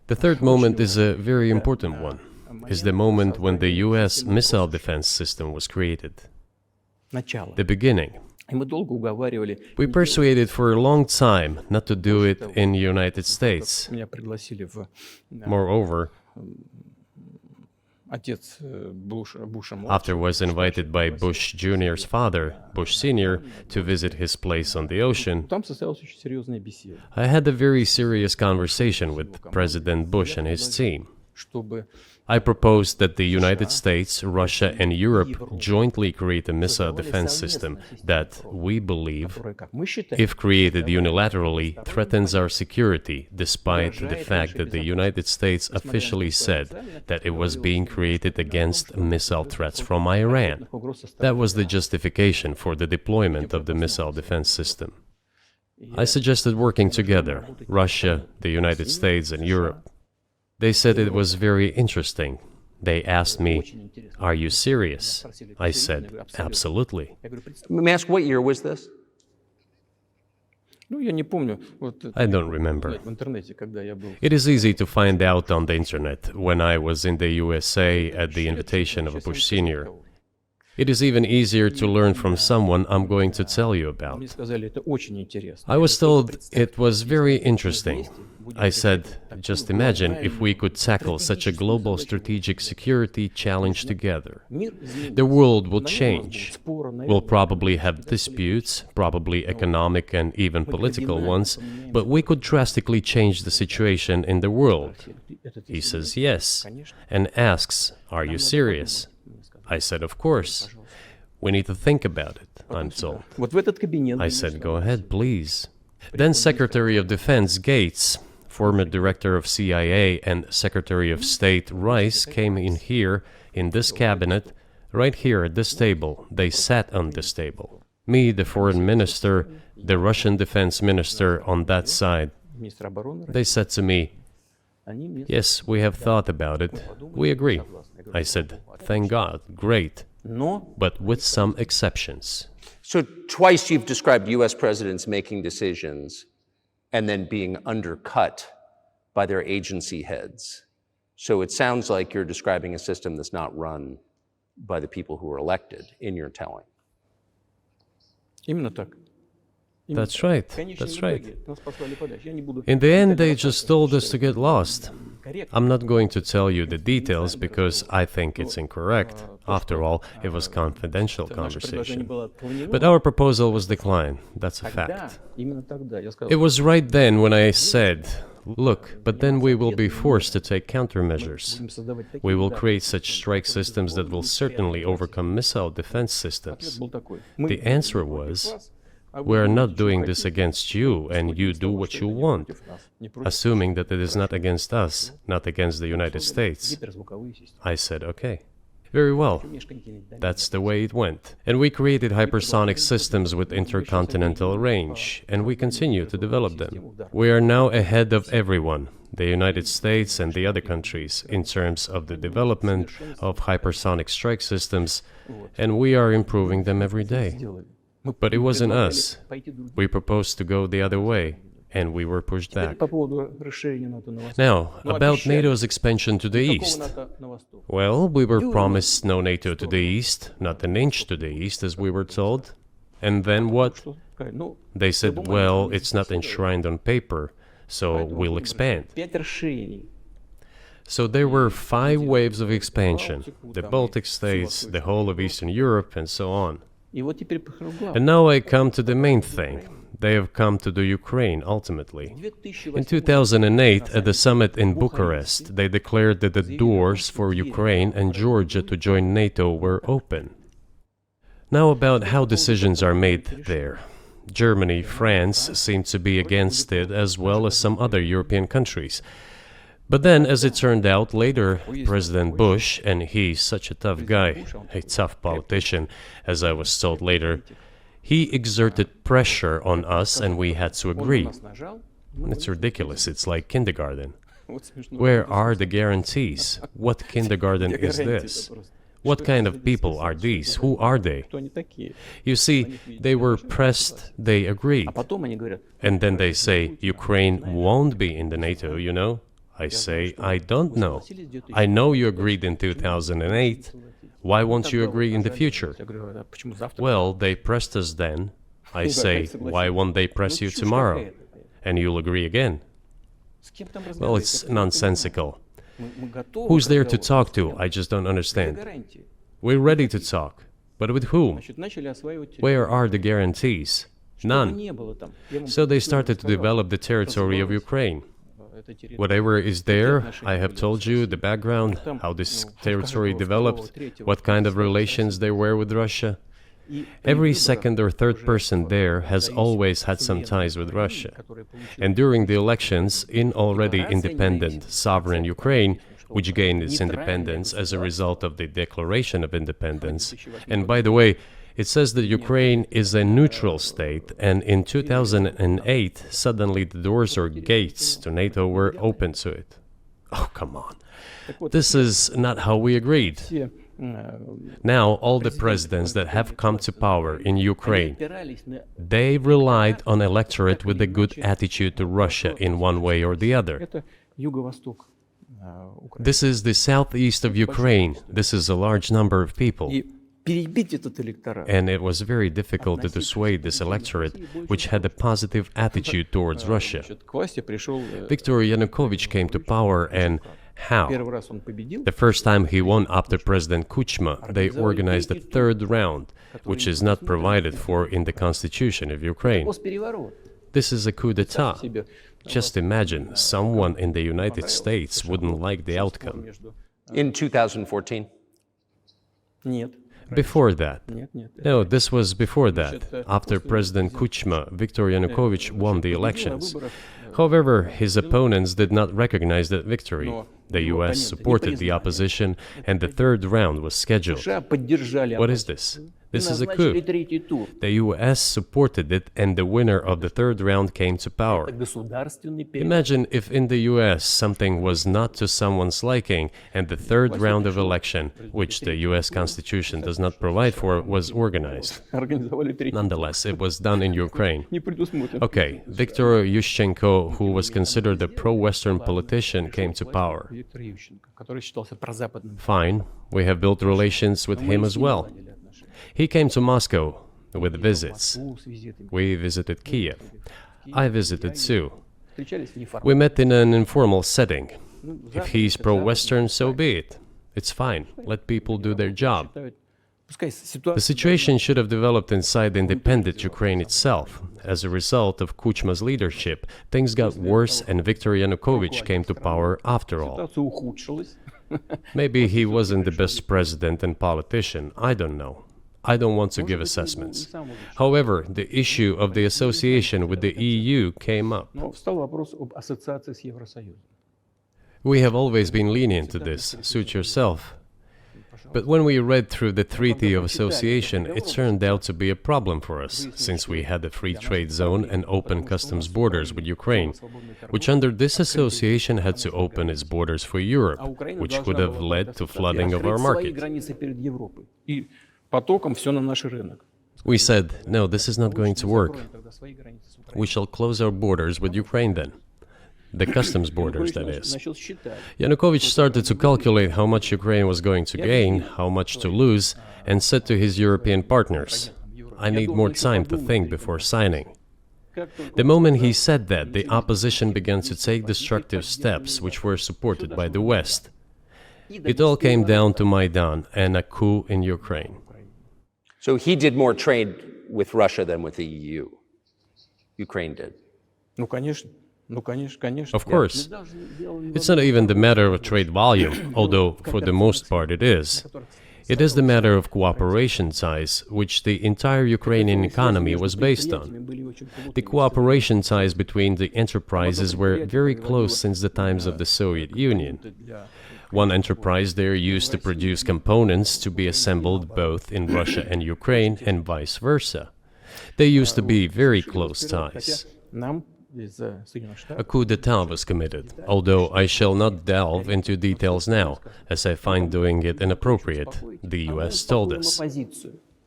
S2: The third moment is a very important one, is the moment when the US missile defense system was created. The beginning. We persuaded for a long time not to do it in the United States. Moreover, after was invited by Bush Jr.'s father, Bush Sr., to visit his place on the ocean, I had a very serious conversation with President Bush and his team. I proposed that the United States, Russia, and Europe jointly create a missile defense system that, we believe, if created unilaterally, threatens our security, despite the fact that the United States officially said that it was being created against missile threats from Iran. That was the justification for the deployment of the missile defense system. I suggested working together, Russia, the United States, and Europe. They said it was very interesting. They asked me, "Are you serious?" I said, "Absolutely."
S1: Let me ask, what year was this?
S2: I don't remember. It is easy to find out on the internet when I was in the USA at the invitation of Bush Sr. It is even easier to learn from someone I'm going to tell you about. I was told it was very interesting. I said, just imagine if we could tackle such a global strategic security challenge together. The world will change. We'll probably have disputes, probably economic and even political ones, but we could drastically change the situation in the world. He says yes, and asks, "Are you serious?" I said, "Of course. We need to think about it," I'm told. I said, "Go ahead, please." Then Secretary of Defense Gates, former director of CIA, and Secretary of State Rice came in here, in this cabinet, right here at this table. They sat on this table. Me, the foreign minister, the Russian defense minister on that side. They said to me, "Yes, we have thought about it. We agree." I said, "Thank God, great, but with some exceptions."
S1: So twice you've described US presidents making decisions and then being undercut by their agency heads. So it sounds like you're describing a system that's not run by the people who were elected, in your telling.
S2: That's right, that's right. In the end, they just told us to get lost. I'm not going to tell you the details because I think it's incorrect. After all, it was confidential conversation. But our proposal was declined, that's a fact. It was right then when I said, "Look, but then we will be forced to take countermeasures. We will create such strike systems that will certainly overcome missile defense systems." The answer was, "We are not doing this against you, and you do what you want," assuming that it is not against us, not against the United States. I said, "Okay." Very well. That's the way it went. And we created hypersonic systems with intercontinental range, and we continue to develop them. We are now ahead of everyone, the United States and the other countries, in terms of the development of hypersonic strike systems, and we are improving them every day. But it wasn't us. We proposed to go the other way, and we were pushed back. Now, about NATO's expansion to the east. Well, we were promised no NATO to the east, not an inch to the east, as we were told. And then what? They said, well, it's not enshrined on paper, so we'll expand. So there were 5 waves of expansion, the Baltic states, the whole of Eastern Europe, and so on. And now I come to the main thing. They have come to the Ukraine, ultimately. In 2008, at the summit in Bucharest, they declared that the doors for Ukraine and Georgia to join NATO were open. Now about how decisions are made there. Germany, France seem to be against it, as well as some other European countries. But then, as it turned out later, President Bush, and he's such a tough guy, a tough politician, as I was told later, he exerted pressure on us and we had to agree. It's ridiculous, it's like kindergarten. Where are the guarantees? What kindergarten is this? What kind of people are these? Who are they? You see, they were pressed, they agreed. And then they say, Ukraine won't be in the NATO, you know? I say, I don't know. I know you agreed in 2008. Why won't you agree in the future? Well, they pressed us then. I say, why won't they press you tomorrow? And you'll agree again. Well, it's nonsensical. Who's there to talk to? I just don't understand. We're ready to talk. But with whom? Where are the guarantees? None. So they started to develop the territory of Ukraine. Whatever is there, I have told you the background, how this territory developed, what kind of relations there were with Russia. Every second or third person there has always had some ties with Russia. And during the elections, in already independent, sovereign Ukraine, which gained its independence as a result of the Declaration of Independence, and by the way, it says that Ukraine is a neutral state, and in 2008, suddenly the doors or gates to NATO were open to it. Oh, come on. This is not how we agreed. Now, all the presidents that have come to power in Ukraine, they relied on electorate with a good attitude to Russia in one way or the other. This is the southeast of Ukraine. This is a large number of people. And it was very difficult to dissuade this electorate, which had a positive attitude towards Russia. Viktor Yanukovych came to power, and how? The first time he won after President Kuchma, they organized a third round, which is not provided for in the constitution of Ukraine. This is a coup d'etat. Just imagine, someone in the United States wouldn't like the outcome.
S1: In 2014?
S2: Before that. No, this was before that. After President Kuchma, Viktor Yanukovych won the elections. However, his opponents did not recognize that victory. The US supported the opposition, and the third round was scheduled. What is this? This is a coup. The US supported it, and the winner of the third round came to power. Imagine if in the US something was not to someone's liking, and the third round of election, which the US Constitution does not provide for, was organized. Nonetheless, it was done in Ukraine. Okay, Viktor Yushchenko, who was considered a pro-Western politician, came to power. Fine, we have built relations with him as well. He came to Moscow with visits. We visited Kiev. I visited too. We met in an informal setting. If he's pro-Western, so be it. It's fine. Let people do their job. The situation should have developed inside the independent Ukraine itself. As a result of Kuchma's leadership, things got worse and Viktor Yanukovych came to power after all. Maybe he wasn't the best president and politician, I don't know. I don't want to give assessments. However, the issue of the association with the EU came up. We have always been lenient to this. Suit yourself. But when we read through the Treaty of Association, it turned out to be a problem for us, since we had a free trade zone and open customs borders with Ukraine, which under this association had to open its borders for Europe, which would have led to flooding of our market. We said, no, this is not going to work. We shall close our borders with Ukraine then. The customs borders, that is. Yanukovych started to calculate how much Ukraine was going to gain, how much to lose, and said to his European partners, I need more time to think before signing. The moment he said that, the opposition began to take destructive steps which were supported by the West. It all came down to Maidan and a coup in Ukraine.
S1: So he did more trade with Russia than with the EU. Ukraine did.
S2: Of course. It's not even the matter of trade volume, although for the most part it is. It is the matter of cooperation ties, which the entire Ukrainian economy was based on. The cooperation ties between the enterprises were very close since the times of the Soviet Union. One enterprise there used to produce components to be assembled both in Russia and Ukraine, and vice versa. They used to be very close ties. A coup d'etat was committed, although I shall not delve into details now, as I find doing it inappropriate, the US told us.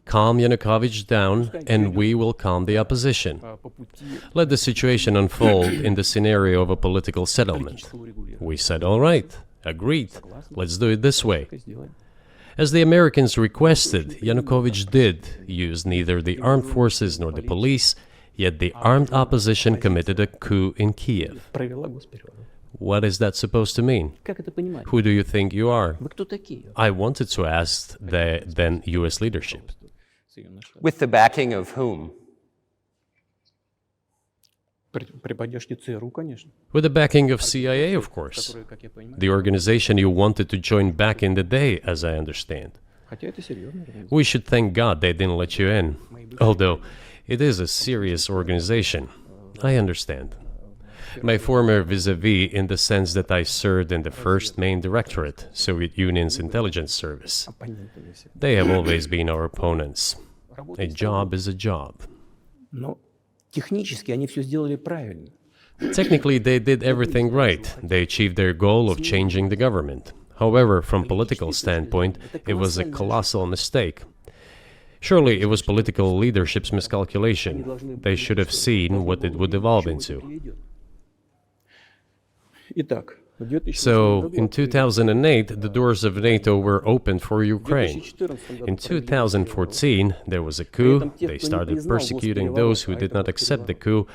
S2: Calm Yanukovych down, and we will calm the opposition. Let the situation unfold in the scenario of a political settlement. We said, all right, agreed, let's do it this way. As the Americans requested, Yanukovych did use neither the armed forces nor the police, yet the armed opposition committed a coup in Kiev. What is that supposed to mean? Who do you think you are? I wanted to ask the then US leadership.
S1: With the backing of whom?
S2: With the backing of CIA, of course. The organization you wanted to join back in the day, as I understand. We should thank God they didn't let you in. Although, it is a serious organization. I understand. My former vis-a-vis in the sense that I served in the first main directorate, Soviet Union's intelligence service. They have always been our opponents. A job is a job. Technically, they did everything right. They achieved their goal of changing the government. However, from political standpoint, it was a colossal mistake. Surely it was political leadership's miscalculation. They should have seen what it would evolve into. So, in 2008, the doors of NATO were opened for Ukraine. In 2014, there was a coup. They started persecuting those who did not accept the coup,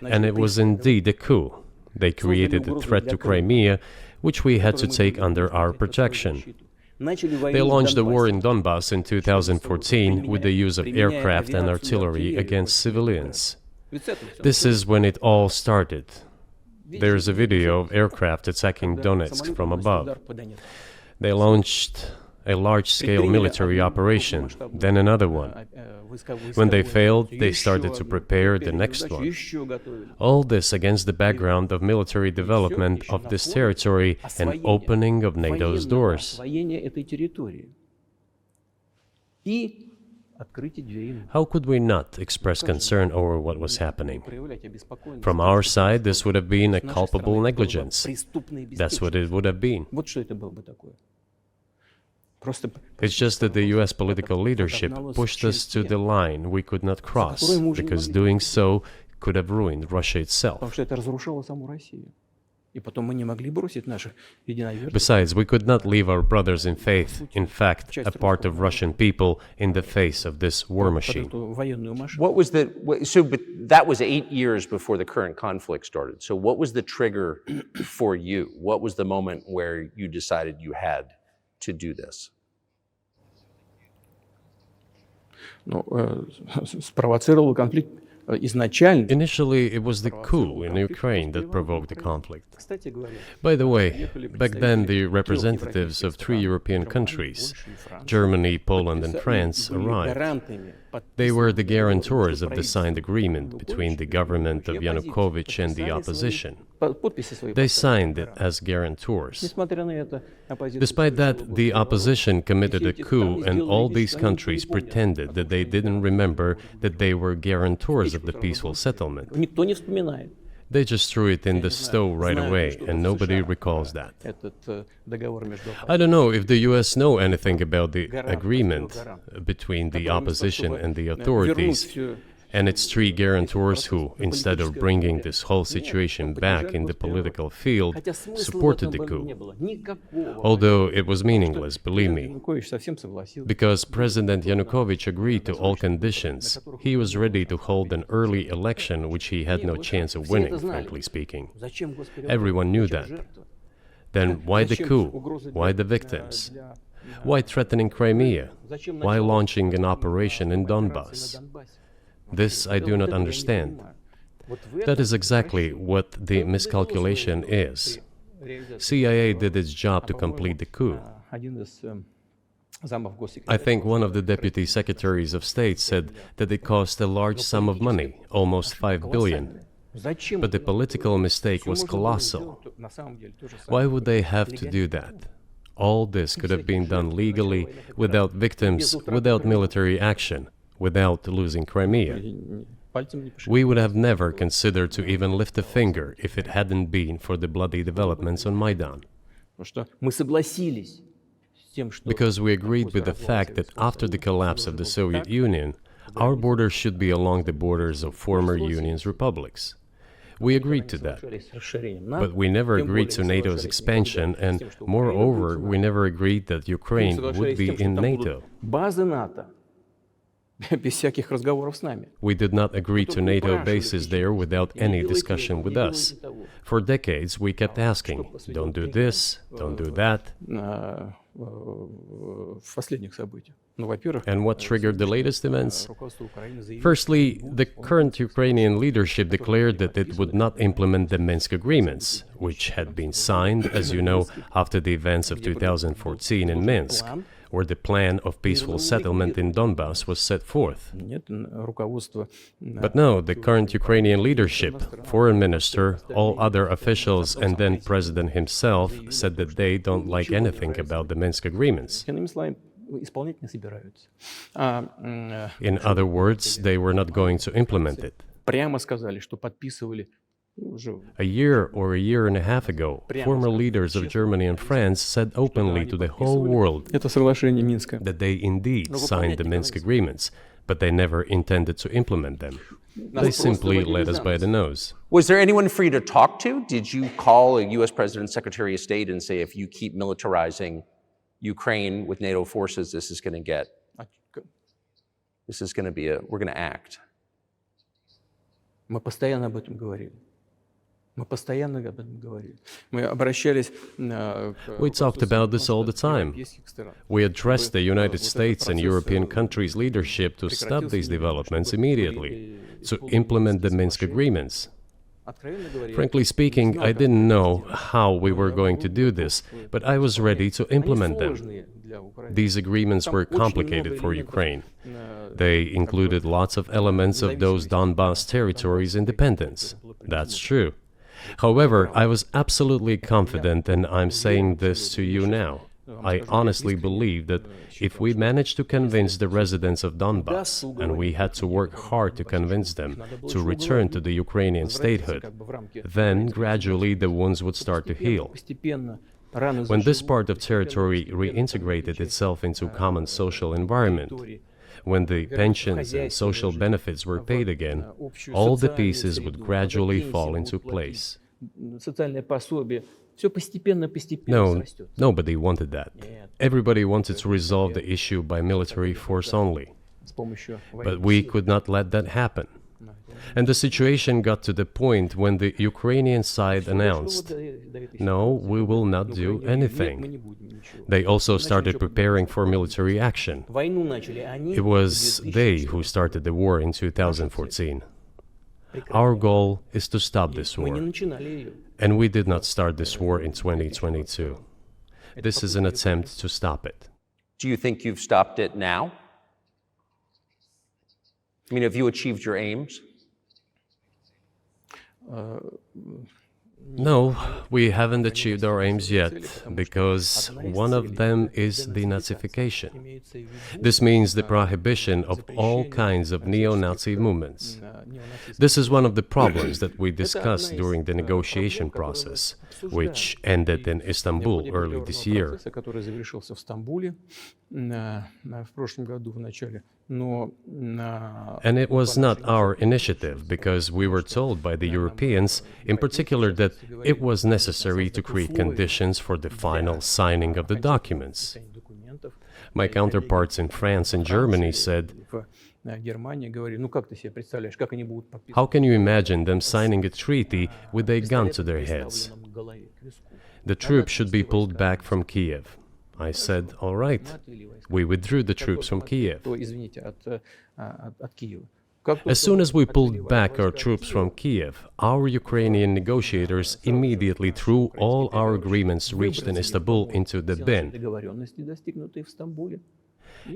S2: and it was indeed a coup. They created a threat to Crimea, which we had to take under our protection. They launched a war in Donbass in 2014 with the use of aircraft and artillery against civilians. This is when it all started. There's a video of aircraft attacking Donetsk from above. They launched a large-scale military operation, then another one. When they failed, they started to prepare the next one. All this against the background of military development of this territory and opening of NATO's doors. How could we not express concern over what was happening? From our side, this would have been a culpable negligence. That's what it would have been. It's just that the US political leadership pushed us to the line we could not cross, because doing so could have ruined Russia itself. Besides, we could not leave our brothers in faith, in fact, a part of Russian people, in the face of this war machine.
S1: But that was 8 years before the current conflict started. So what was the trigger for you? What was the moment where you decided you had to do this?
S2: Initially, it was the coup in Ukraine that provoked the conflict. By the way, back then the representatives of 3 European countries, Germany, Poland and France, arrived. They were the guarantors of the signed agreement between the government of Yanukovych and the opposition. They signed it as guarantors. Despite that, the opposition committed a coup, and all these countries pretended that they didn't remember that they were guarantors of the peaceful settlement. They just threw it in the stove right away, and nobody recalls that. I don't know if the US know anything about the agreement between the opposition and the authorities, and its three guarantors who, instead of bringing this whole situation back in the political field, supported the coup. Although it was meaningless, believe me. Because President Yanukovych agreed to all conditions, he was ready to hold an early election which he had no chance of winning, frankly speaking. Everyone knew that. Then why the coup? Why the victims? Why threatening Crimea? Why launching an operation in Donbass? This I do not understand. That is exactly what the miscalculation is. CIA did its job to complete the coup. I think one of the deputy secretaries of state said that it cost a large sum of money, almost 5 billion. But the political mistake was colossal. Why would they have to do that? All this could have been done legally, without victims, without military action, without losing Crimea. We would have never considered to even lift a finger if it hadn't been for the bloody developments on Maidan. Because we agreed with the fact that after the collapse of the Soviet Union, our borders should be along the borders of former Union's republics. We agreed to that. But we never agreed to NATO's expansion, and moreover, we never agreed that Ukraine would be in NATO. We did not agree to NATO bases there without any discussion with us. For decades, we kept asking, don't do this, don't do that. And what triggered the latest events? Firstly, the current Ukrainian leadership declared that it would not implement the Minsk agreements, which had been signed, as you know, after the events of 2014 in Minsk, where the plan of peaceful settlement in Donbass was set forth. But no, the current Ukrainian leadership, foreign minister, all other officials, and then president himself said that they don't like anything about the Minsk agreements. In other words, they were not going to implement it. A year or a year and a half ago, former leaders of Germany and France said openly to the whole world that they indeed signed the Minsk agreements, but they never intended to implement them. They simply led us by the nose.
S1: Was there anyone for you to talk to? Did you call a U.S. President, Secretary of State and say, if you keep militarizing Ukraine with NATO forces, this is going to be we're going to act?
S2: We talked about this all the time. We addressed the United States and European countries' leadership to stop these developments immediately, to implement the Minsk agreements. Frankly speaking, I didn't know how we were going to do this, but I was ready to implement them. These agreements were complicated for Ukraine. They included lots of elements of those Donbass territories' independence. That's true. However, I was absolutely confident, and I'm saying this to you now. I honestly believe that if we managed to convince the residents of Donbass, and we had to work hard to convince them to return to the Ukrainian statehood, then gradually the wounds would start to heal. When this part of territory reintegrated itself into common social environment, when the pensions and social benefits were paid again, all the pieces would gradually fall into place. No, nobody wanted that. Everybody wanted to resolve the issue by military force only. But we could not let that happen. And the situation got to the point when the Ukrainian side announced, no, we will not do anything. They also started preparing for military action. It was they who started the war in 2014. Our goal is to stop this war. And we did not start this war in 2022. This is an attempt to stop it.
S1: Do you think you've stopped it now? I mean, have you achieved your aims?
S2: No, we haven't achieved our aims yet, because one of them is denazification. This means the prohibition of all kinds of neo-Nazi movements. This is one of the problems that we discussed during the negotiation process, which ended in Istanbul early this year. And it was not our initiative, because we were told by the Europeans, in particular, that it was necessary to create conditions for the final signing of the documents. My counterparts in France and Germany said, "How can you imagine them signing a treaty with a gun to their heads? The troops should be pulled back from Kiev." I said, "All right." We withdrew the troops from Kiev. As soon as we pulled back our troops from Kiev, our Ukrainian negotiators immediately threw all our agreements reached in Istanbul into the bin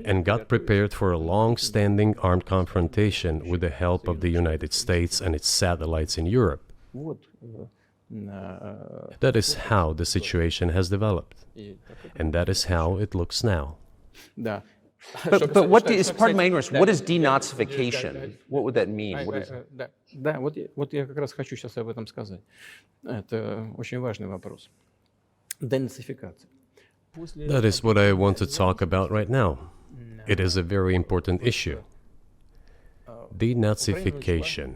S2: and got prepared for a long-standing armed confrontation with the help of the United States and its satellites in Europe. That is how the situation has developed, and that is how it looks now.
S1: But what is, pardon my ignorance, what is denazification? What would that mean? What is...
S3: Да, вот я как раз хочу сейчас об этом сказать. Это очень важный вопрос. Денацификация.
S2: That is what I want to talk about right now. It is a very important issue. Denazification.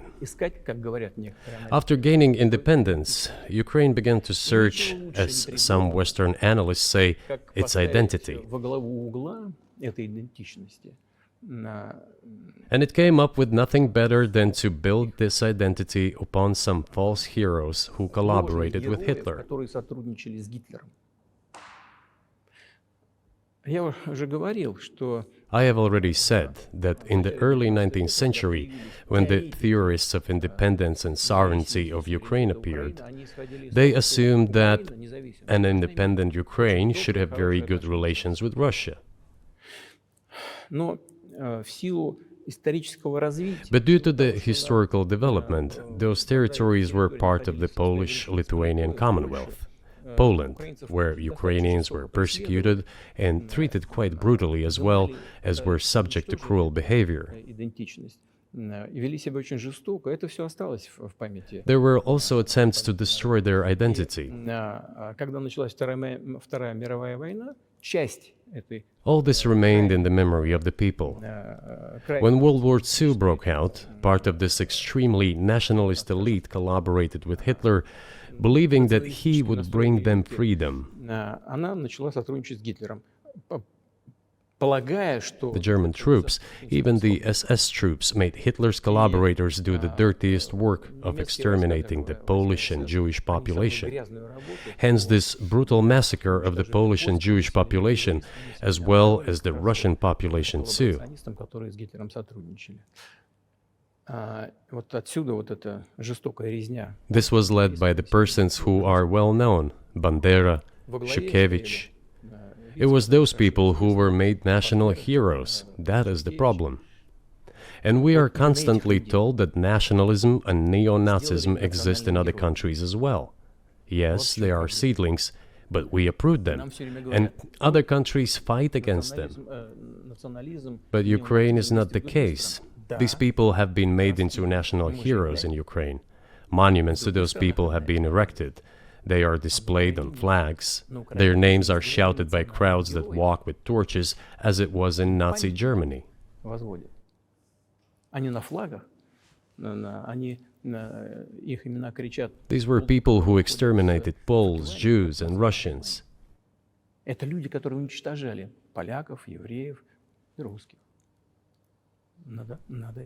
S2: After gaining independence, Ukraine began to search, as some Western analysts say, its identity. And it came up with nothing better than to build this identity upon some false heroes who collaborated with Hitler. I have already said that in the early 19th century, when the theorists of independence and sovereignty of Ukraine appeared, they assumed that an independent Ukraine should have very good relations with Russia. But due to the historical development, those territories were part of the Polish-Lithuanian Commonwealth. Poland, where Ukrainians were persecuted and treated quite brutally, as well as were subject to cruel behavior. There were also attempts to destroy their identity. All this remained in the memory of the people. When World War II broke out, part of this extremely nationalist elite collaborated with Hitler, believing that he would bring them freedom. The German troops, even the SS troops, made Hitler's collaborators do the dirtiest work of exterminating the Polish and Jewish population. Hence this brutal massacre of the Polish and Jewish population, as well as the Russian population too. This was led by the persons who are well known, Bandera, Shukevich. It was those people who were made national heroes. That is the problem. And we are constantly told that nationalism and neo-Nazism exist in other countries as well. Yes, they are seedlings, but we uproot them, and other countries fight against them. But Ukraine is not the case. These people have been made into national heroes in Ukraine. Monuments to those people have been erected. They are displayed on flags. Their names are shouted by crowds that walk with torches, as it was in Nazi Germany. These were people who exterminated Poles, Jews, and Russians.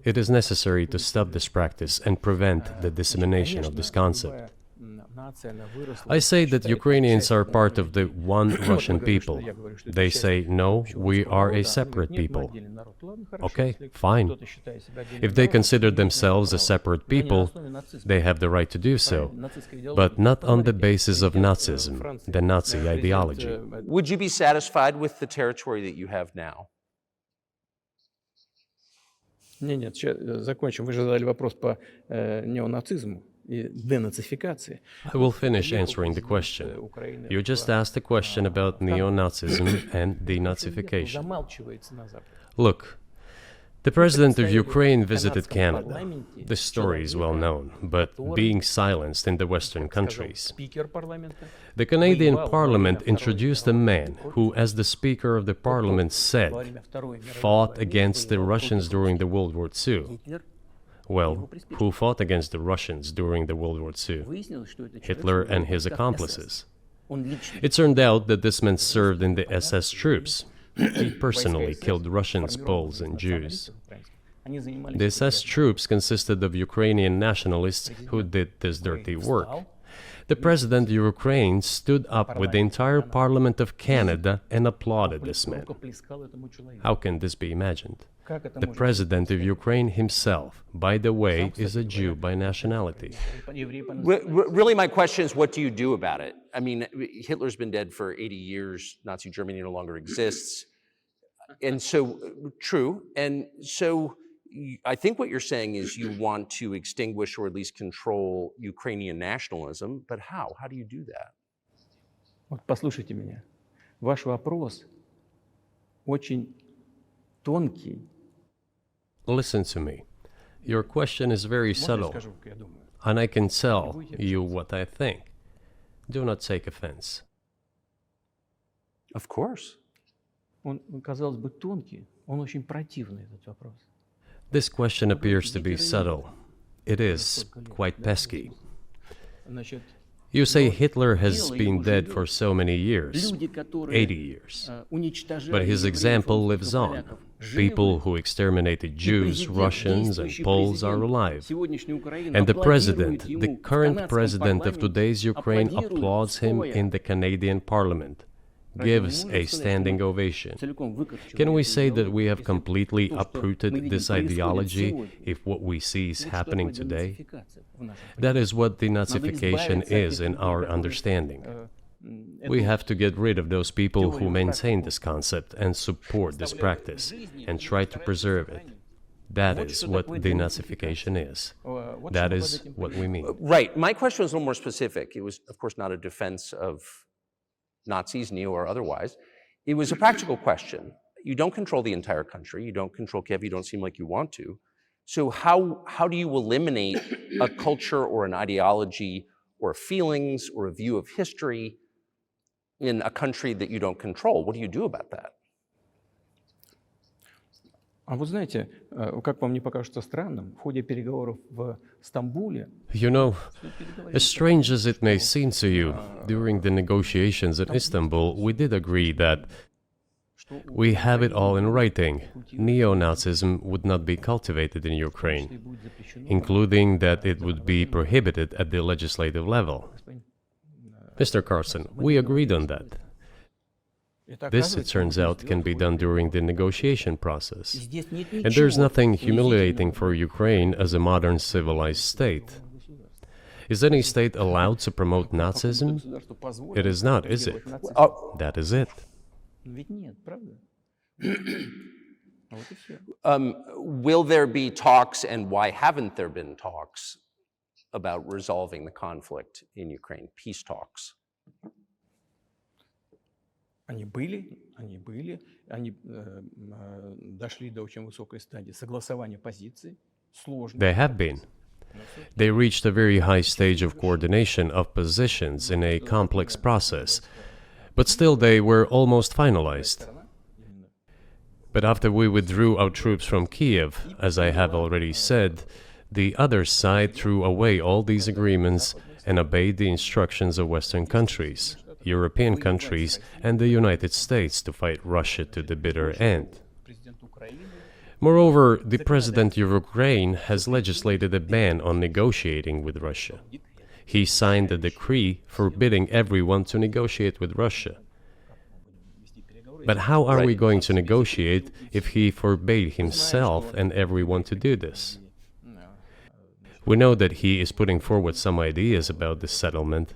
S2: It is necessary to stop this practice and prevent the dissemination of this concept. I say that Ukrainians are part of the one Russian people. They say, no, we are a separate people. Okay, fine. If they consider themselves a separate people, they have the right to do so, but not on the basis of Nazism, the Nazi ideology.
S1: Would you be satisfied with the territory that you have now?
S3: Нет, сейчас закончим. Вы же задали вопрос по неонацизму и денацификации.
S2: I will finish answering the question. You just asked a question about neo-Nazism and denazification.
S3: Замалчивается на Западе.
S2: Look, the president of Ukraine visited Canada. The story is well known, but being silenced in the Western countries.
S3: Спикер парламента.
S2: The Canadian Parliament introduced a man who, as the Speaker of the Parliament said, fought against the Russians during the World War II. Well, who fought against the Russians during the World War II? Hitler and his accomplices. It turned out that this man served in the SS troops. He personally killed Russians, Poles, and Jews. The SS troops consisted of Ukrainian nationalists who did this dirty work. The president of Ukraine stood up with the entire Parliament of Canada and applauded this man. How can this be imagined? The president of Ukraine himself, by the way, is a Jew by nationality.
S1: Really, my question is, what do you do about it? I mean, Hitler's been dead for 80 years. Nazi Germany no longer exists. And so, true. And so, I think what you're saying is you want to extinguish or at least control Ukrainian nationalism. But how? How do you do that?
S3: Вот послушайте меня. Ваш вопрос очень тонкий.
S2: Listen to me. Your question is very subtle, and I can tell you what I think. Do not take offense.
S1: Of course.
S3: Он, казалось бы, тонкий, он очень противный, этот вопрос.
S2: This question appears to be subtle. It is quite pesky.
S3: Значит,
S2: You say Hitler has been dead for so many years, 80 years. But his example lives on. People who exterminated Jews, Russians, and Poles are alive. And the president, the current president of today's Ukraine, applauds him in the Canadian Parliament, gives a standing ovation. Can we say that we have completely uprooted this ideology if what we see is happening today? That is what denazification is in our understanding. We have to get rid of those people who maintain this concept and support this practice and try to preserve it. That is what denazification is. That is what we mean.
S1: Right. My question was a little more specific. It was, of course, not a defense of Nazis, neo or otherwise. It was a practical question. You don't control the entire country. You don't control Kiev. You don't seem like you want to. So how do you eliminate a culture or an ideology or feelings or a view of history in a country that you don't control? What do you do about that?
S3: А вы знаете, как вам не покажется странным, в ходе переговоров в Стамбуле...
S2: You know, as strange as it may seem to you, during the negotiations in Istanbul, we did agree that we have it all in writing. Neo-Nazism would not be cultivated in Ukraine, including that it would be prohibited at the legislative level. Mr. Carlson, we agreed on that. This, it turns out, can be done during the negotiation process. And there's nothing humiliating for Ukraine as a modern civilized state. Is any state allowed to promote Nazism? It is not, is it? That is it.
S1: Will there be talks, and why haven't there been talks about resolving the conflict in Ukraine, peace talks?
S3: Они были, они дошли до очень высокой стадии согласования позиций, сложно.
S2: They have been. They reached a very high stage of coordination of positions in a complex process, but still they were almost finalized. But after we withdrew our troops from Kiev, as I have already said, the other side threw away all these agreements and obeyed the instructions of Western countries, European countries, and the United States to fight Russia to the bitter end. Moreover, the president of Ukraine has legislated a ban on negotiating with Russia. He signed a decree forbidding everyone to negotiate with Russia. But how are we going to negotiate if he forbade himself and everyone to do this? We know that he is putting forward some ideas about this settlement,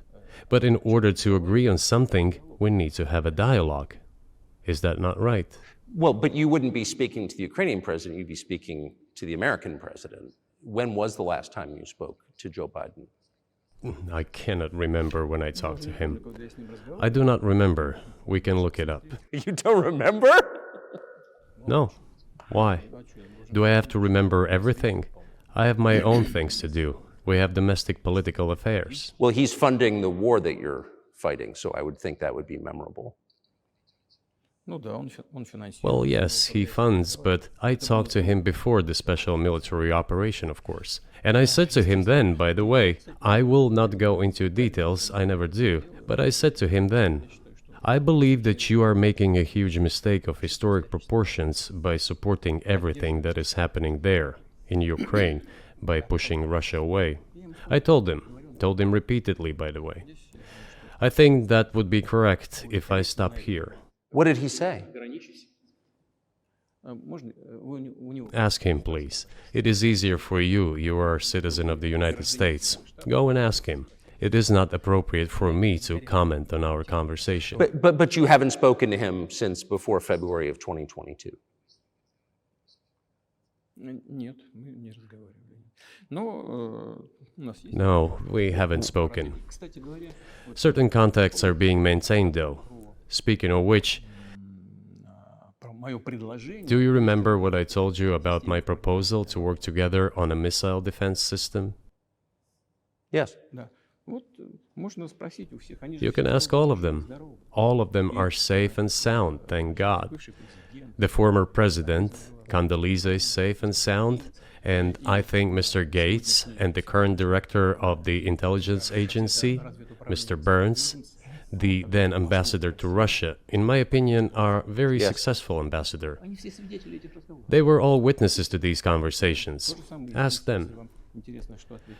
S2: but in order to agree on something, we need to have a dialogue. Is that not right?
S1: Well, but you wouldn't be speaking to the Ukrainian president, you'd be speaking to the American president. When was the last time you spoke to Joe Biden?
S2: I cannot remember when I talked to him. I do not remember. We can look it up.
S1: You don't remember?
S2: No. Why? Do I have to remember everything? I have my own things to do. We have domestic political affairs.
S1: Well, he's funding the war that you're fighting, so I would think that would be memorable.
S2: Well, yes, he funds, but I talked to him before the special military operation, of course. And I said to him then, by the way, I will not go into details, I never do, but I said to him then, I believe that you are making a huge mistake of historic proportions by supporting everything that is happening there, in Ukraine, by pushing Russia away. I told him repeatedly, by the way. I think that would be correct if I stop here.
S1: What did he say?
S2: Ask him, please. It is easier for you. You are a citizen of the United States. Go and ask him. It is not appropriate for me to comment on our conversation.
S1: But you haven't spoken to him since before February of 2022.
S2: No, we haven't spoken. Certain contacts are being maintained, though. Speaking of which, do you remember what I told you about my proposal to work together on a missile defense system?
S1: Yes.
S2: You can ask all of them. All of them are safe and sound, thank God. The former president, Condoleezza, is safe and sound, and I think Mr. Gates and the current director of the intelligence agency, Mr. Burns, the then ambassador to Russia, in my opinion, are very successful ambassador. They were all witnesses to these conversations. Ask them.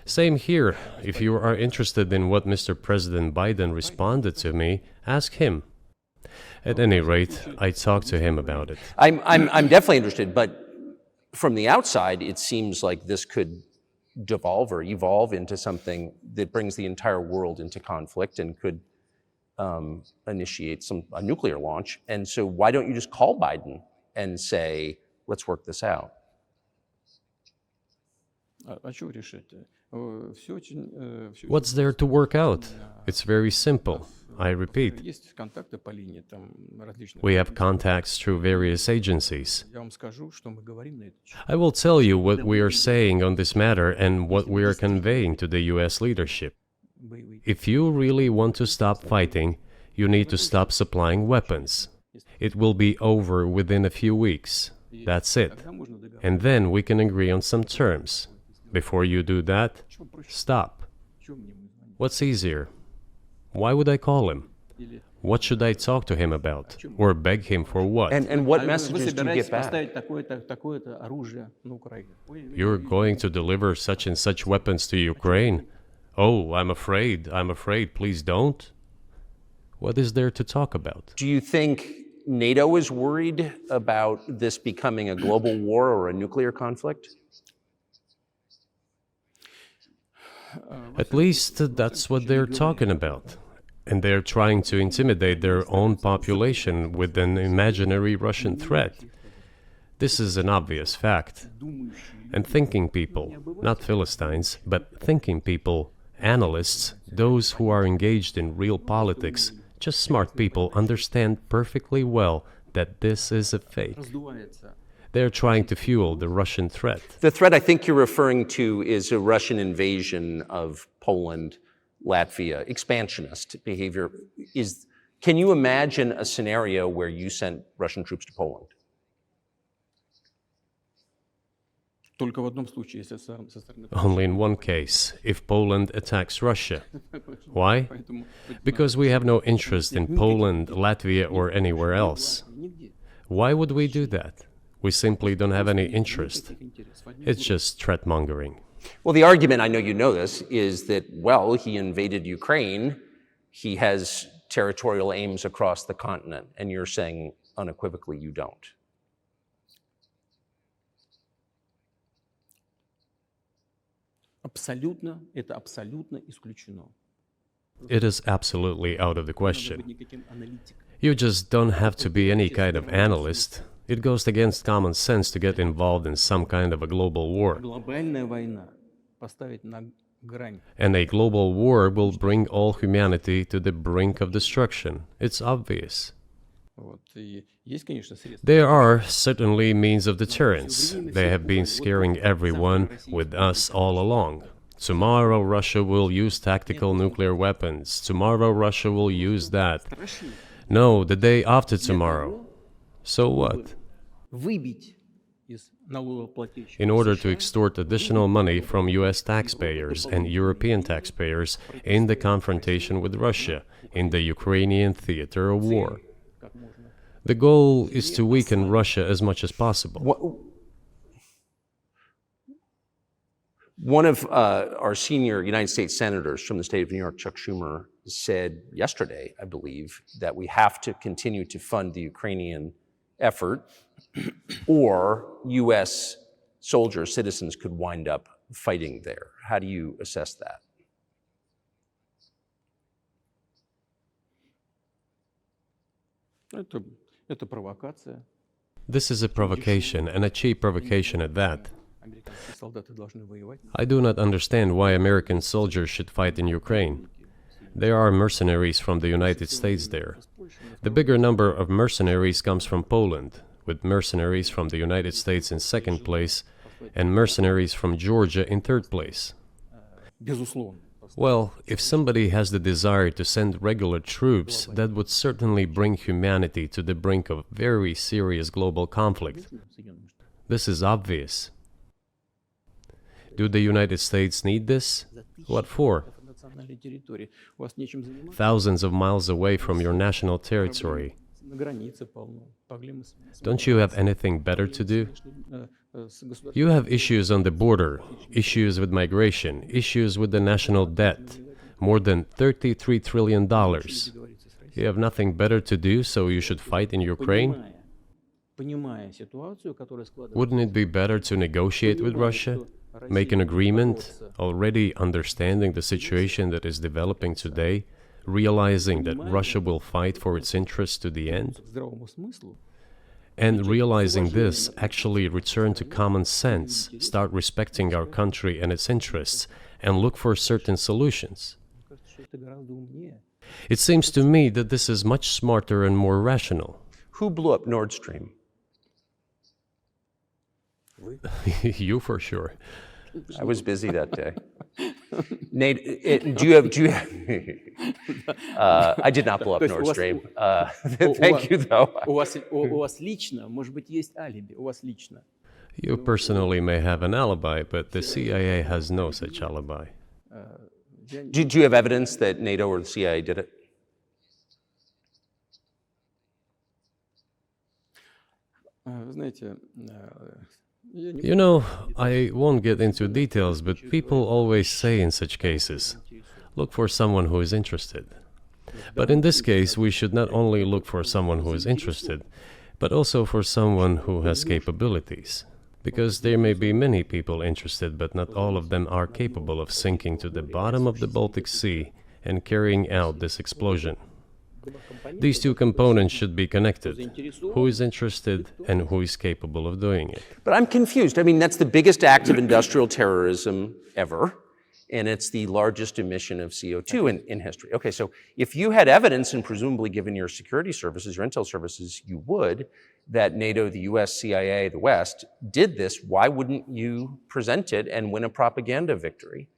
S2: Same here. If you are interested in what Mr. President Biden responded to me, ask him. At any rate, I talked to him about it.
S1: I'm definitely interested, but from the outside, it seems like this could devolve or evolve into something that brings the entire world into conflict and could initiate a nuclear launch. And so why don't you just call Biden and say, let's work this out?
S2: What's there to work out? It's very simple. I repeat. We have contacts through various agencies. I will tell you what we are saying on this matter and what we are conveying to the US leadership. If you really want to stop fighting, you need to stop supplying weapons. It will be over within a few weeks. That's it. And then we can agree on some terms. Before you do that, stop. What's easier? Why would I call him? What should I talk to him about? Or beg him for what?
S1: And what messages do you get back?
S2: You're going to deliver such and such weapons to Ukraine? Oh, I'm afraid, please don't. What is there to talk about?
S1: Do you think NATO is worried about this becoming a global war or a nuclear conflict?
S2: At least that's what they're talking about. And they're trying to intimidate their own population with an imaginary Russian threat. This is an obvious fact. And thinking people, not Philistines, but thinking people, analysts, those who are engaged in real politics, just smart people, understand perfectly well that this is a fake. They're trying to fuel the Russian threat.
S1: The threat I think you're referring to is a Russian invasion of Poland, Latvia, expansionist behavior. Can you imagine a scenario where you sent Russian troops to Poland?
S2: Only in one case, if Poland attacks Russia. Why? Because we have no interest in Poland, Latvia, or anywhere else. Why would we do that? We simply don't have any interest. It's just threat-mongering.
S1: Well, the argument, I know you know this, is that, well, he invaded Ukraine, he has territorial aims across the continent, and you're saying unequivocally you don't.
S2: It is absolutely out of the question. You just don't have to be any kind of analyst. It goes against common sense to get involved in some kind of a global war.
S3: Глобальная война поставить на грань.
S2: And a global war will bring all humanity to the brink of destruction. It's obvious.
S3: Вот. И есть, конечно, средства.
S2: There are certainly means of deterrence. They have been scaring everyone with us all along. Tomorrow Russia will use tactical nuclear weapons. Tomorrow Russia will use that. No, the day after tomorrow. So what?
S3: Выбить из налогоплательщиков
S2: In order to
S3: США
S2: extort additional money from US taxpayers and European taxpayers in the confrontation with Russia in the Ukrainian theater of war.
S3: как можно.
S2: The goal is to weaken Russia as much as possible.
S1: One of our senior United States senators from the state of New York, Chuck Schumer, said yesterday, I believe, that we have to continue to fund the Ukrainian effort, or U.S. soldiers, citizens could wind up fighting there. How do you assess that?
S3: Это провокация.
S2: This is a provocation, and a cheap provocation at that.
S3: Американские солдаты должны воевать.
S2: I do not understand why American soldiers should fight in Ukraine. There are mercenaries from the United States there. The bigger number of mercenaries comes from Poland, with mercenaries from the United States in second place and mercenaries from Georgia in third place.
S3: Безусловно.
S2: Well, if somebody has the desire to send regular troops, that would certainly bring humanity to the brink of very serious global conflict. This is obvious. Do the United States need this? What for?
S3: Национальной территории. У вас нечем заниматься.
S2: Thousands of miles away from your national territory.
S3: На границе полно. Проблемы с
S2: Don't you have anything better to do?
S3: с государством.
S2: You have issues on the border, issues with migration, issues with the national debt, more than $33 trillion. You have nothing better to do, so you should fight in Ukraine?
S3: Понимая ситуацию, которая складывается.
S2: Wouldn't it be better to negotiate with Russia? Make an agreement, already understanding the situation that is developing today, realizing that Russia will fight for its interests to the end,
S3: К здравому смыслу.
S2: and realizing this, actually return to common sense, start respecting our country and its interests, and look for certain solutions.
S3: Мне кажется, что это гораздо умнее.
S2: It seems to me that this is much smarter and more rational.
S1: Who blew up Nord Stream?
S2: You for sure.
S1: I was busy that day. Nate, do you have I did not blow up
S3: То есть
S1: Nord
S3: у вас-
S1: Stream.
S3: у
S1: Thank
S3: вас-
S1: you, though.
S3: У вас лично, может быть, есть алиби. У вас лично.
S2: You personally may have an alibi, but the CIA has no such alibi.
S3: Я не-
S1: Do you have evidence that NATO or the CIA did it?
S3: Вы знаете, я не
S2: You know, I won't get into details, but people always say in such cases, look for someone who is interested. But in this case, we should not only look for someone who is interested, but also for someone who has capabilities. Because there may be many people interested, but not all of them are capable of sinking to the bottom of the Baltic Sea and carrying out this explosion. These two components should be connected. Who is interested and who is capable of doing it?
S1: But I'm confused. I mean, that's the biggest act of industrial terrorism ever, and it's the largest emission of CO2 in history. Okay, so if you had evidence, and presumably given your security services, your intel services, you would, that NATO, the US, CIA, the West did this, why wouldn't you present it and win a propaganda victory?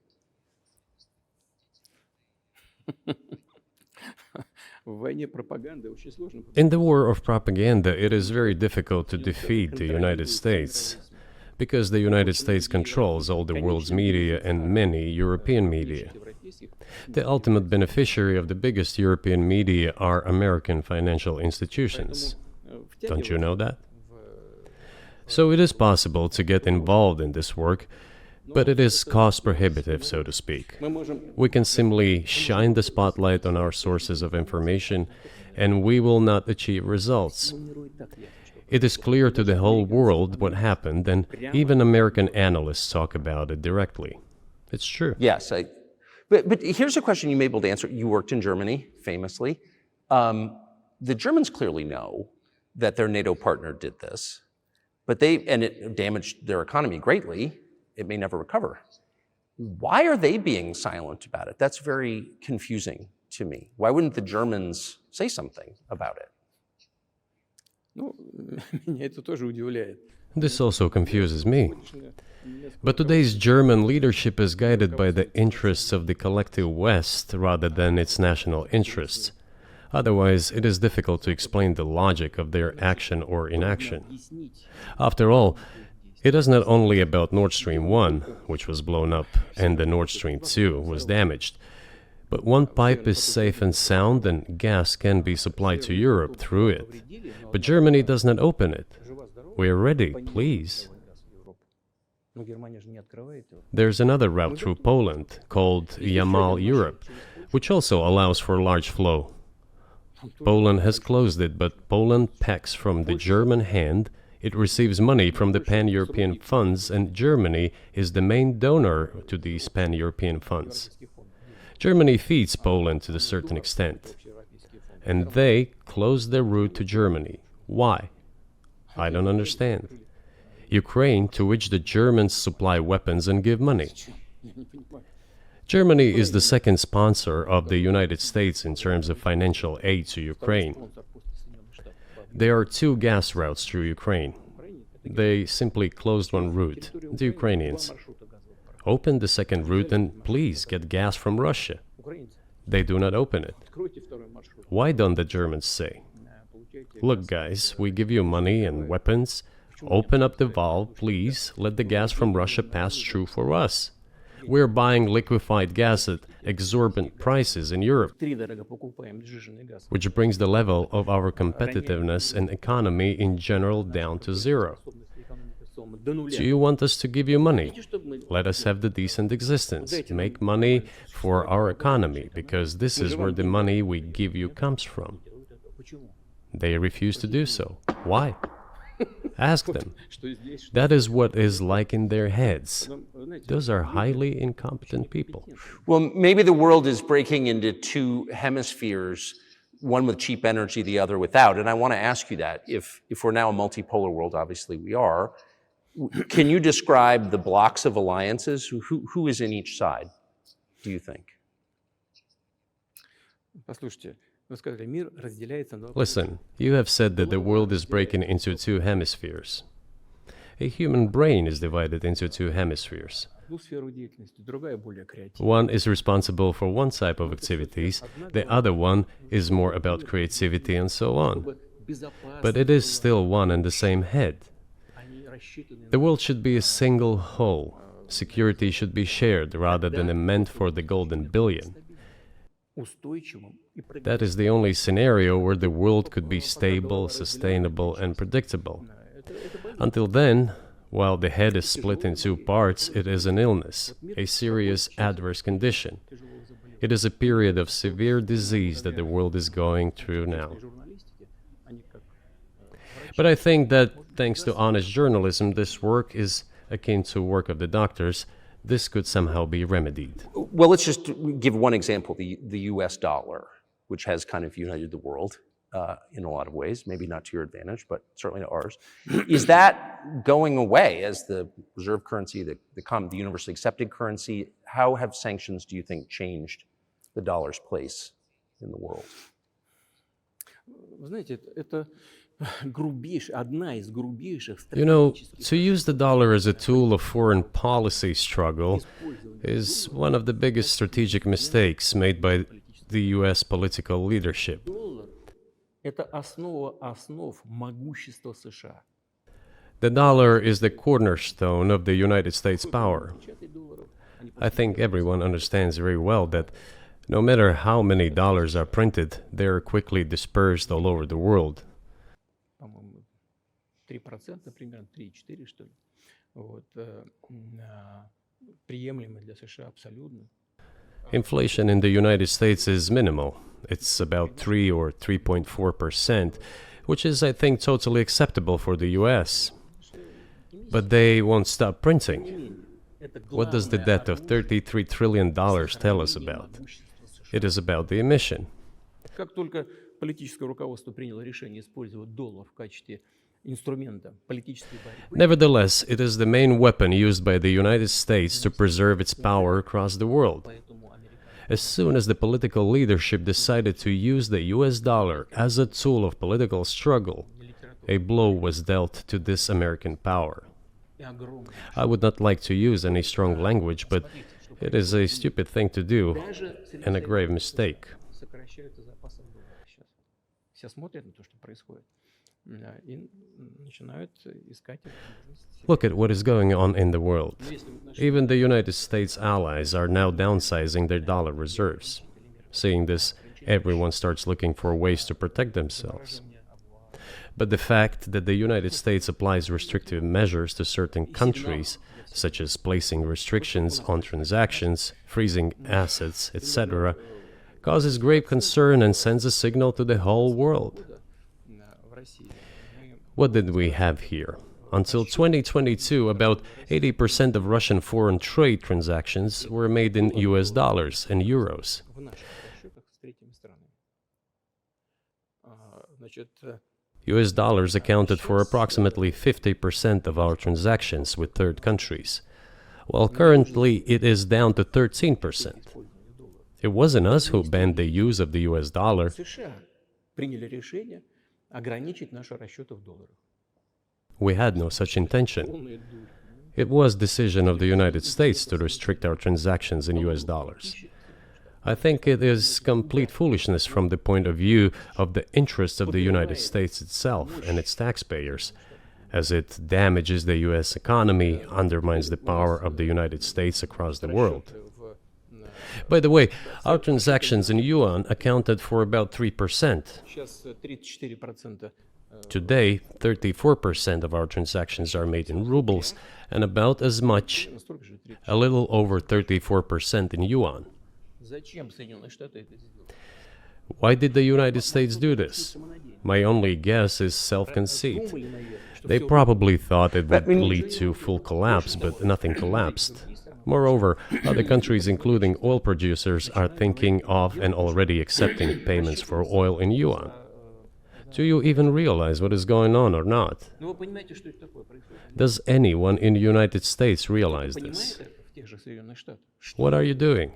S3: В войне пропаганды очень сложно.
S2: In the war of propaganda, it is very difficult to defeat the United States, because the United States controls all the world's media and many European media.
S3: Европейских
S2: The ultimate beneficiary of the biggest European media are American financial institutions. Don't you know that? So it is possible to get involved in this work, but it is cost prohibitive, so to speak.
S3: Мы можем
S2: We can simply shine the spotlight on our sources of information, and we will not achieve results.
S3: планировать так ясно, что
S2: It is clear to the whole world what happened, and even American analysts talk about it directly. It's true.
S1: Yes, but here's a question you may be able to answer. You worked in Germany, famously. The Germans clearly know that their NATO partner did this, and it damaged their economy greatly. It may never recover. Why are they being silent about it? That's very confusing to me. Why wouldn't the Germans say something about it?
S3: Ну, меня это тоже удивляет.
S2: This also confuses me. But today's German leadership is guided by the interests of the collective West rather than its national interests. Otherwise, it is difficult to explain the logic of their action or inaction. After all, it is not only about Nord Stream 1, which was blown up, and the Nord Stream 2 was damaged. But one pipe is safe and sound, and gas can be supplied to Europe through it. But Germany does not open it. We are ready, please. There's another route through Poland, called Yamal Europe, which also allows for large flow. Poland has closed it, but Poland packs from the German hand. It receives money from the pan-European funds, and Germany is the main donor to these pan-European funds. Germany feeds Poland to a certain extent, and they close their route to Germany. Why? I don't understand. Ukraine, to which the Germans supply weapons and give money. Germany is the second sponsor of the United States in terms of financial aid to Ukraine. There are two gas routes through Ukraine. They simply closed one route, the Ukrainians. Open the second route and please get gas from Russia. They do not open it. Why don't the Germans say, look guys, we give you money and weapons, open up the valve, please, let the gas from Russia pass through for us. We're buying liquefied gas at exorbitant prices in Europe, which brings the level of our competitiveness and economy in general down to zero. Do you want us to give you money? Let us have the decent existence. Make money for our economy, because this is where the money we give you comes from. They refuse to do so. Why? Ask them. That is what is like in their heads. Those are highly incompetent people.
S1: Well, maybe the world is breaking into two hemispheres, one with cheap energy, the other without. And I want to ask you that. If we're now a multipolar world, obviously we are, can you describe the blocks of alliances? Who is in each side, do you think?
S2: Listen, you have said that the world is breaking into two hemispheres. A human brain is divided into two hemispheres. One is responsible for one type of activities, the other one is more about creativity and so on. But it is still one and the same head. The world should be a single whole. Security should be shared rather than meant for the golden billion. That is the only scenario where the world could be stable, sustainable, and predictable. Until then, while the head is split in two parts, it is an illness, a serious adverse condition. It is a period of severe disease that the world is going through now. But I think that, thanks to honest journalism, this work is akin to work of the doctors. This could somehow be remedied.
S1: Well, let's just give one example, the US dollar, which has kind of united the world in a lot of ways, maybe not to your advantage, but certainly to ours. Is that going away as the reserve currency, the universally accepted currency? How have sanctions, do you think, changed the dollar's place in the world?
S2: You know, to use the dollar as a tool of foreign policy struggle is one of the biggest strategic mistakes made by the US political leadership. The dollar is the cornerstone of the United States power. I think everyone understands very well that no matter how many dollars are printed, they are quickly dispersed all over the world. Inflation in the United States is minimal. It's about 3 or 3.4%, which is, I think, totally acceptable for the US. But they won't stop printing. What does the debt of $33 trillion tell us about? It is about the emission.
S3: политическое руководство приняло решение использовать доллар в качестве инструмента политической борьбы.
S2: Nevertheless, it is the main weapon used by the United States to preserve its power across the world. As soon as the political leadership decided to use the US dollar as a tool of political struggle, a blow was dealt to this American power. I would not like to use any strong language, but it is a stupid thing to do and a grave mistake.
S3: Сокращаются запасы доллара сейчас. Все смотрят на то, что происходит, и начинают искать возможности.
S2: Look at what is going on in the world. Even the United States allies are now downsizing their dollar reserves. Seeing this, everyone starts looking for ways to protect themselves. But the fact that the United States applies restrictive measures to certain countries, such as placing restrictions on transactions, freezing assets, etc., causes grave concern and sends a signal to the whole world. What did we have here? Until 2022, about 80% of Russian foreign trade transactions were made in US dollars and euros.
S3: В наших расчетах с третьими странами. Значит,
S2: US dollars accounted for approximately 50% of our transactions with third countries, while currently it is down to 13%. It wasn't us who banned the use of the US dollar.
S3: США приняли решение ограничить наши расчеты в долларах.
S2: We had no such intention. It was decision of the United States to restrict our transactions in US dollars. I think it is complete foolishness from the point of view of the interests of the United States itself and its taxpayers, as it damages the US economy, undermines the power of the United States across the world. By the way, our transactions in yuan accounted for about 3%.
S3: Сейчас 34%.
S2: Today, 34% of our transactions are made in rubles and about as much,
S3: Настолько же 30.
S2: a little over 34% in yuan.
S3: Зачем Соединенные Штаты это сделали?
S2: Why did the United States do this? My only guess is self-conceit.
S3: Думали, наверное, что
S2: They
S3: всё
S2: probably thought it would lead to full collapse, but nothing collapsed. Moreover, other countries, including oil producers, are thinking of and already accepting payments for oil in yuan. Do you even realize what is going on or not?
S3: Ну, вы понимаете, что это такое происходит?
S2: Does anyone in the United States realize this?
S3: Понимаете это в тех же Соединенных Штатах?
S2: What are you doing?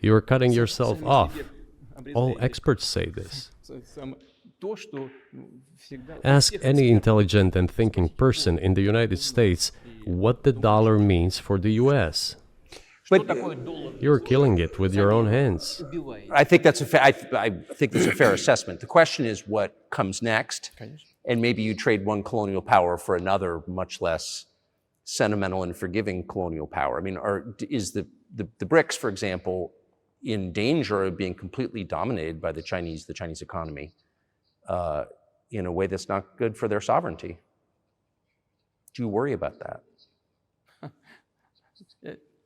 S2: You are cutting yourself
S3: Сами
S2: off.
S3: себе
S2: All
S3: обрезаете
S2: experts say this.
S3: то, что всегда...
S2: Ask any intelligent and thinking person in the United States what the dollar means for the US.
S3: Что такое доллар?
S2: You're killing it with your own hands.
S3: Убивает.
S1: I think that's I think that's a fair assessment. The question is what comes next,
S3: Конечно.
S1: and maybe you trade one colonial power for another, much less sentimental and forgiving colonial power. I mean, is the BRICS, for example, in danger of being completely dominated by the Chinese economy in a way that's not good for their sovereignty? Do you worry about that?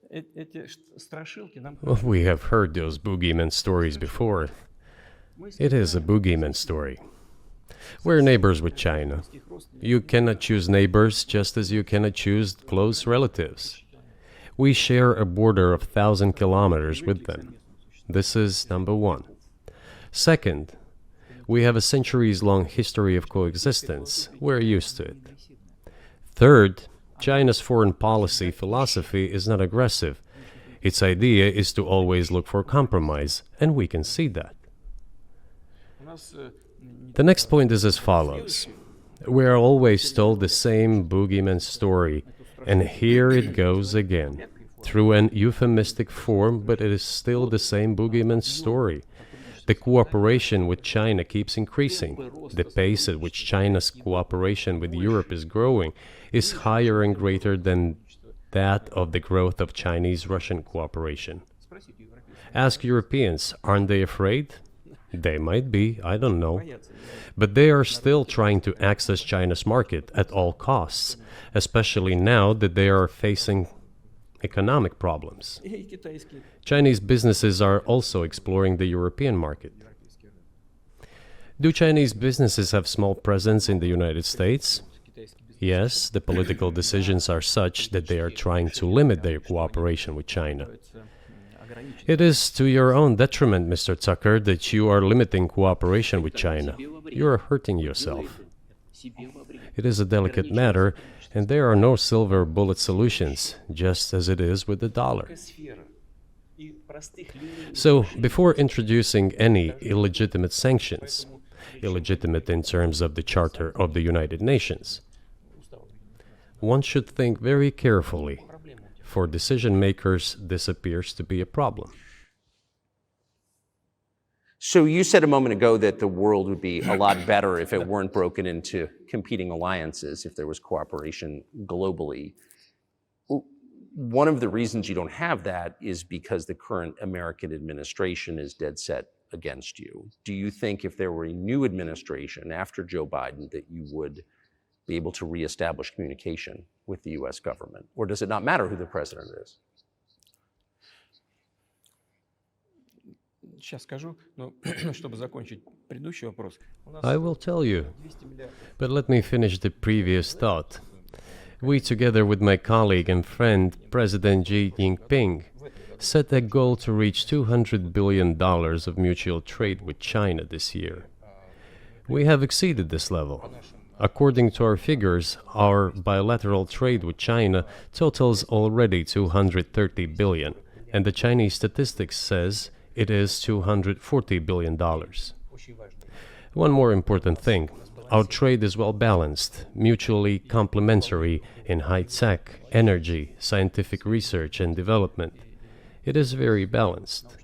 S3: Эти страшилки нам...
S2: Well, we have heard those boogeyman stories before. It is a boogeyman story. We're neighbors with China. You cannot choose neighbors just as you cannot choose close relatives. We share a border of 1,000 kilometers with them. This is number one. Second, we have a centuries-long history of coexistence. We're used to it. Third, China's foreign policy philosophy is not aggressive. Its idea is to always look for compromise, and we can see that. The next point is as follows. We are always told the same boogeyman story, and here it goes again. Through an euphemistic form, but it is still the same boogeyman story. The cooperation with China keeps increasing. The pace at which China's cooperation with Europe is growing is higher and greater than that of the growth of Chinese-Russian cooperation. Ask Europeans, aren't they afraid? They might be, I don't know. But they are still trying to access China's market at all costs, especially now that they are facing economic problems.
S3: И китайские.
S2: Chinese businesses are also exploring the European market. Do Chinese businesses have small presence in the United States? Yes, the political decisions are such that they are trying to limit their cooperation with China. It is to your own detriment, Mr. Tucker, that you are limiting cooperation with China. You are hurting yourself. It is a delicate matter, and there are no silver bullet solutions, just as it is with the dollar. So, before introducing any illegitimate sanctions, illegitimate in terms of the Charter of the United Nations, one should think very carefully. For decision makers, this appears to be a problem.
S1: So you said a moment ago that the world would be a lot better if it weren't broken into competing alliances, if there was cooperation globally. One of the reasons you don't have that is because the current American administration is dead set against you. Do you think if there were a new administration after Joe Biden that you would be able to reestablish communication with the US government? Or does it not matter who the president is?
S2: I will tell you, but let me finish the previous thought. We, together with my colleague and friend, President Xi Jinping, set a goal to reach $200 billion of mutual trade with China this year. We have exceeded this level. According to our figures, our bilateral trade with China totals already $230 billion, and the Chinese statistics says it is $240 billion. One more important thing. Our trade is well balanced, mutually complementary in high-tech, energy, scientific research and development. It is very balanced.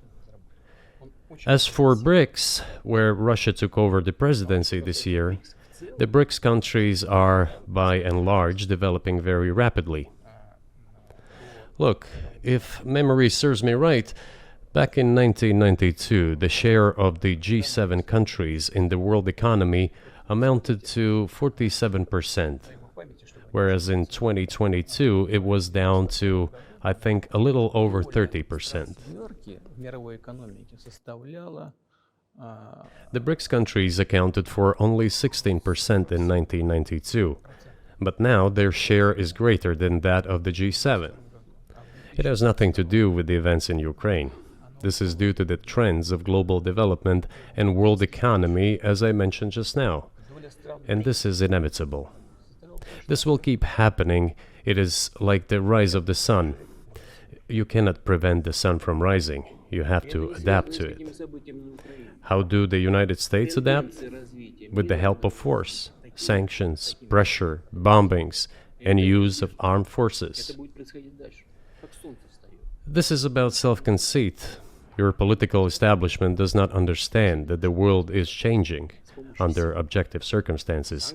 S2: As for BRICS, where Russia took over the presidency this year, the BRICS countries are, by and large, developing very rapidly. Look, if memory serves me right, back in 1992, the share of the G7 countries in the world economy amounted to 47%, whereas in 2022 it was down to, I think, a little over 30%. The BRICS countries accounted for only 16% in 1992, but now their share is greater than that of the G7. It has nothing to do with the events in Ukraine. This is due to the trends of global development and world economy, as I mentioned just now. And this is inevitable. This will keep happening. It is like the rise of the sun. You cannot prevent the sun from rising. You have to adapt to it. How do the United States adapt? With the help of force, sanctions, pressure, bombings, and use of armed forces. This is about self-conceit. Your political establishment does not understand that the world is changing under objective circumstances.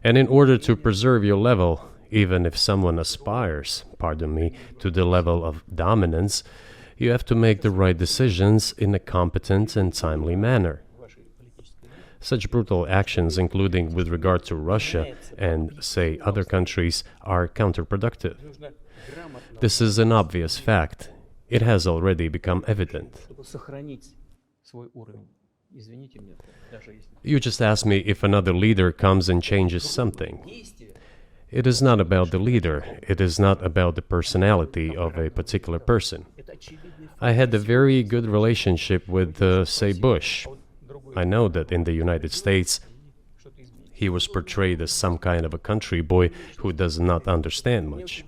S2: And in order to preserve your level, even if someone aspires, pardon me, to the level of dominance, you have to make the right decisions in a competent and timely manner. Such brutal actions, including with regard to Russia and, say, other countries, are counterproductive. This is an obvious fact. It has already become evident. You just asked me if another leader comes and changes something. It is not about the leader. It is not about the personality of a particular person. I had a very good relationship with, say, Bush. I know that in the United States, he was portrayed as some kind of a country boy who does not understand much.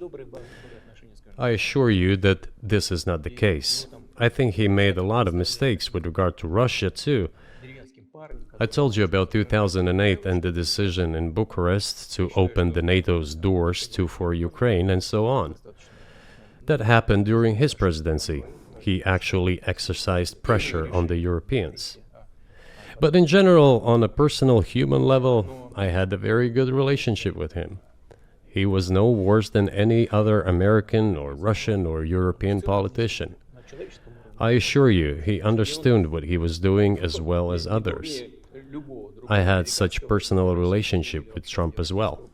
S2: I assure you that this is not the case. I think he made a lot of mistakes with regard to Russia, too. I told you about 2008 and the decision in Bucharest to open the NATO's doors for Ukraine and so on. That happened during his presidency. He actually exercised pressure on the Europeans. But in general, on a personal human level, I had a very good relationship with him. He was no worse than any other American or Russian or European politician. I assure you, he understood what he was doing as well as others. I had such personal relationship with Trump as well.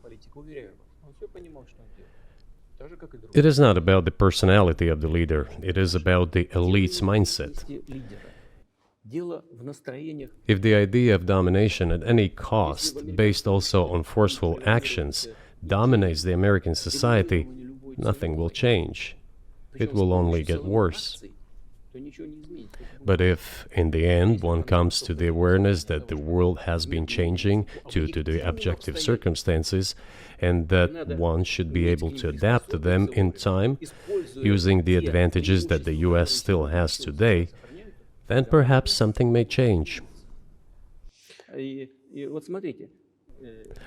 S2: It is not about the personality of the leader, it is about the elite's mindset. If the idea of domination at any cost, based also on forceful actions, dominates the American society, nothing will change. It will only get worse. But if, in the end, one comes to the awareness that the world has been changing due to the objective circumstances, and that one should be able to adapt to them in time, using the advantages that the US still has today, then perhaps something may change.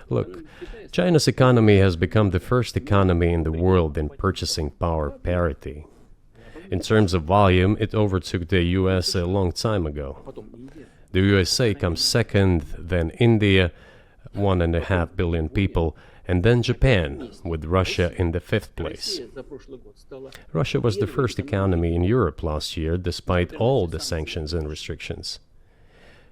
S2: Look, China's economy has become the first economy in the world in purchasing power parity. In terms of volume, it overtook the US a long time ago. The USA comes second, then India, 1.5 billion people, and then Japan, with Russia in the fifth place. Russia was the first economy in Europe last year, despite all the sanctions and restrictions.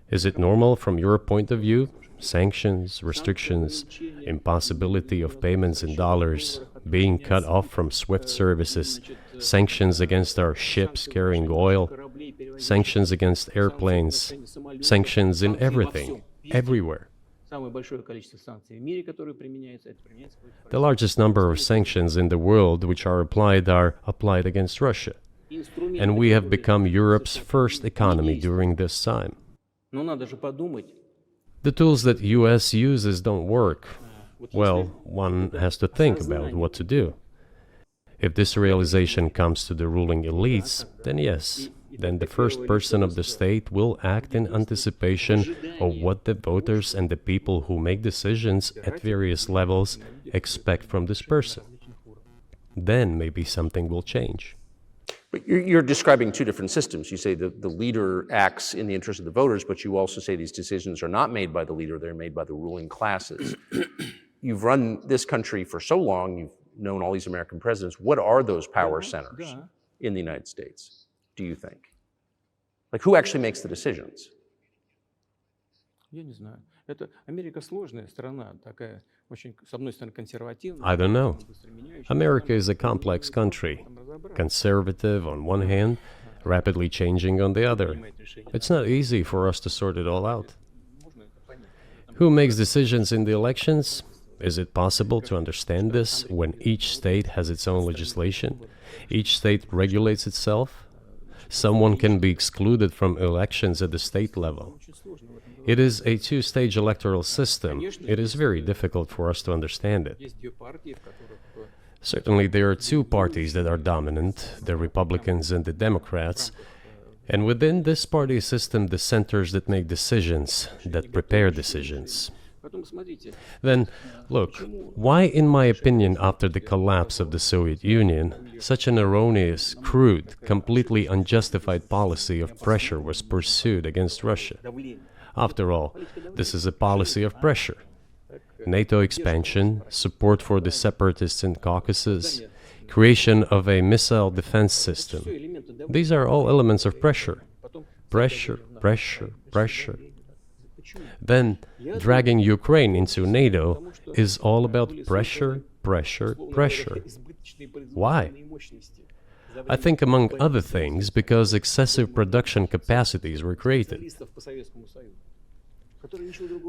S2: Is it normal from your point of view? Sanctions, restrictions, impossibility of payments in dollars, being cut off from SWIFT services, sanctions against our ships carrying oil, sanctions against airplanes, sanctions in everything, everywhere. The largest number of sanctions in the world which are applied against Russia. And we have become Europe's first economy during this time. The tools that US uses don't work. Well, one has to think about what to do. If this realization comes to the ruling elites, then yes, then the first person of the state will act in anticipation of what the voters and the people who make decisions at various levels expect from this person. Then maybe something will change.
S1: But you're describing two different systems. You say the leader acts in the interest of the voters, but you also say these decisions are not made by the leader, they're made by the ruling classes. You've run this country for so long, you've known all these American presidents. What are those power centers in the United States, do you think? Like, who actually makes the decisions?
S2: I don't know. America is a complex country, conservative on one hand, rapidly changing on the other. It's not easy for us to sort it all out. Who makes decisions in the elections? Is it possible to understand this when each state has its own legislation? Each state regulates itself? Someone can be excluded from elections at the state level. It is a two-stage electoral system. It is very difficult for us to understand it. Certainly, there are two parties that are dominant, the Republicans and the Democrats, and within this party system, the centers that make decisions, that prepare decisions. Then, look, why, in my opinion, after the collapse of the Soviet Union, such an erroneous, crude, completely unjustified policy of pressure was pursued against Russia? After all, this is a policy of pressure. NATO expansion, support for the separatists in Caucasus, creation of a missile defense system. These are all elements of pressure. Pressure, pressure, pressure. Then, dragging Ukraine into NATO is all about pressure, pressure, pressure. Why? I think, among other things, because excessive production capacities were created.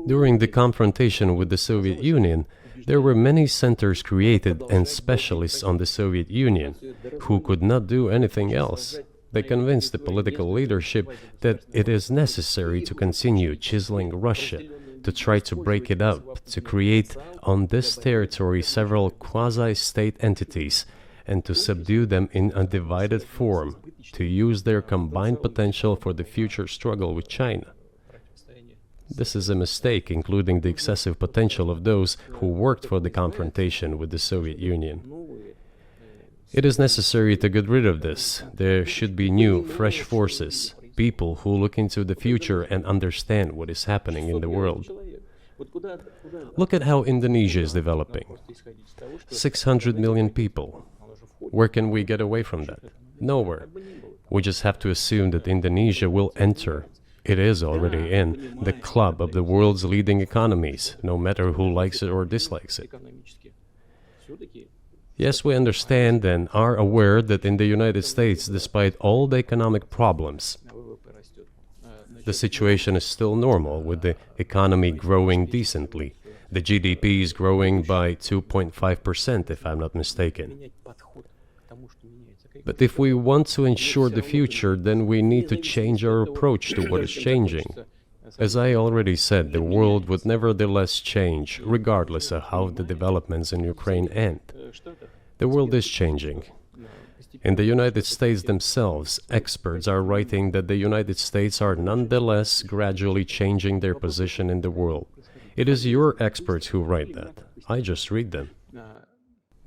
S2: During the confrontation with the Soviet Union, there were many centers created and specialists on the Soviet Union who could not do anything else. They convinced the political leadership that it is necessary to continue chiseling Russia, to try to break it up, to create on this territory several quasi-state entities, and to subdue them in a divided form, to use their combined potential for the future struggle with China. This is a mistake, including the excessive potential of those who worked for the confrontation with the Soviet Union. It is necessary to get rid of this. There should be new, fresh forces, people who look into the future and understand what is happening in the world. Look at how Indonesia is developing. 600 million people. Where can we get away from that? Nowhere. We just have to assume that Indonesia will enter. It is already in the club of the world's leading economies, no matter who likes it or dislikes it. Yes, we understand and are aware that in the United States, despite all the economic problems, the situation is still normal, with the economy growing decently. The GDP is growing by 2.5%, if I'm not mistaken. But if we want to ensure the future, then we need to change our approach to what is changing. As I already said, the world would nevertheless change, regardless of how the developments in Ukraine end. The world is changing. In the United States themselves, experts are writing that the United States are nonetheless gradually changing their position in the world. It is your experts who write that. I just read them.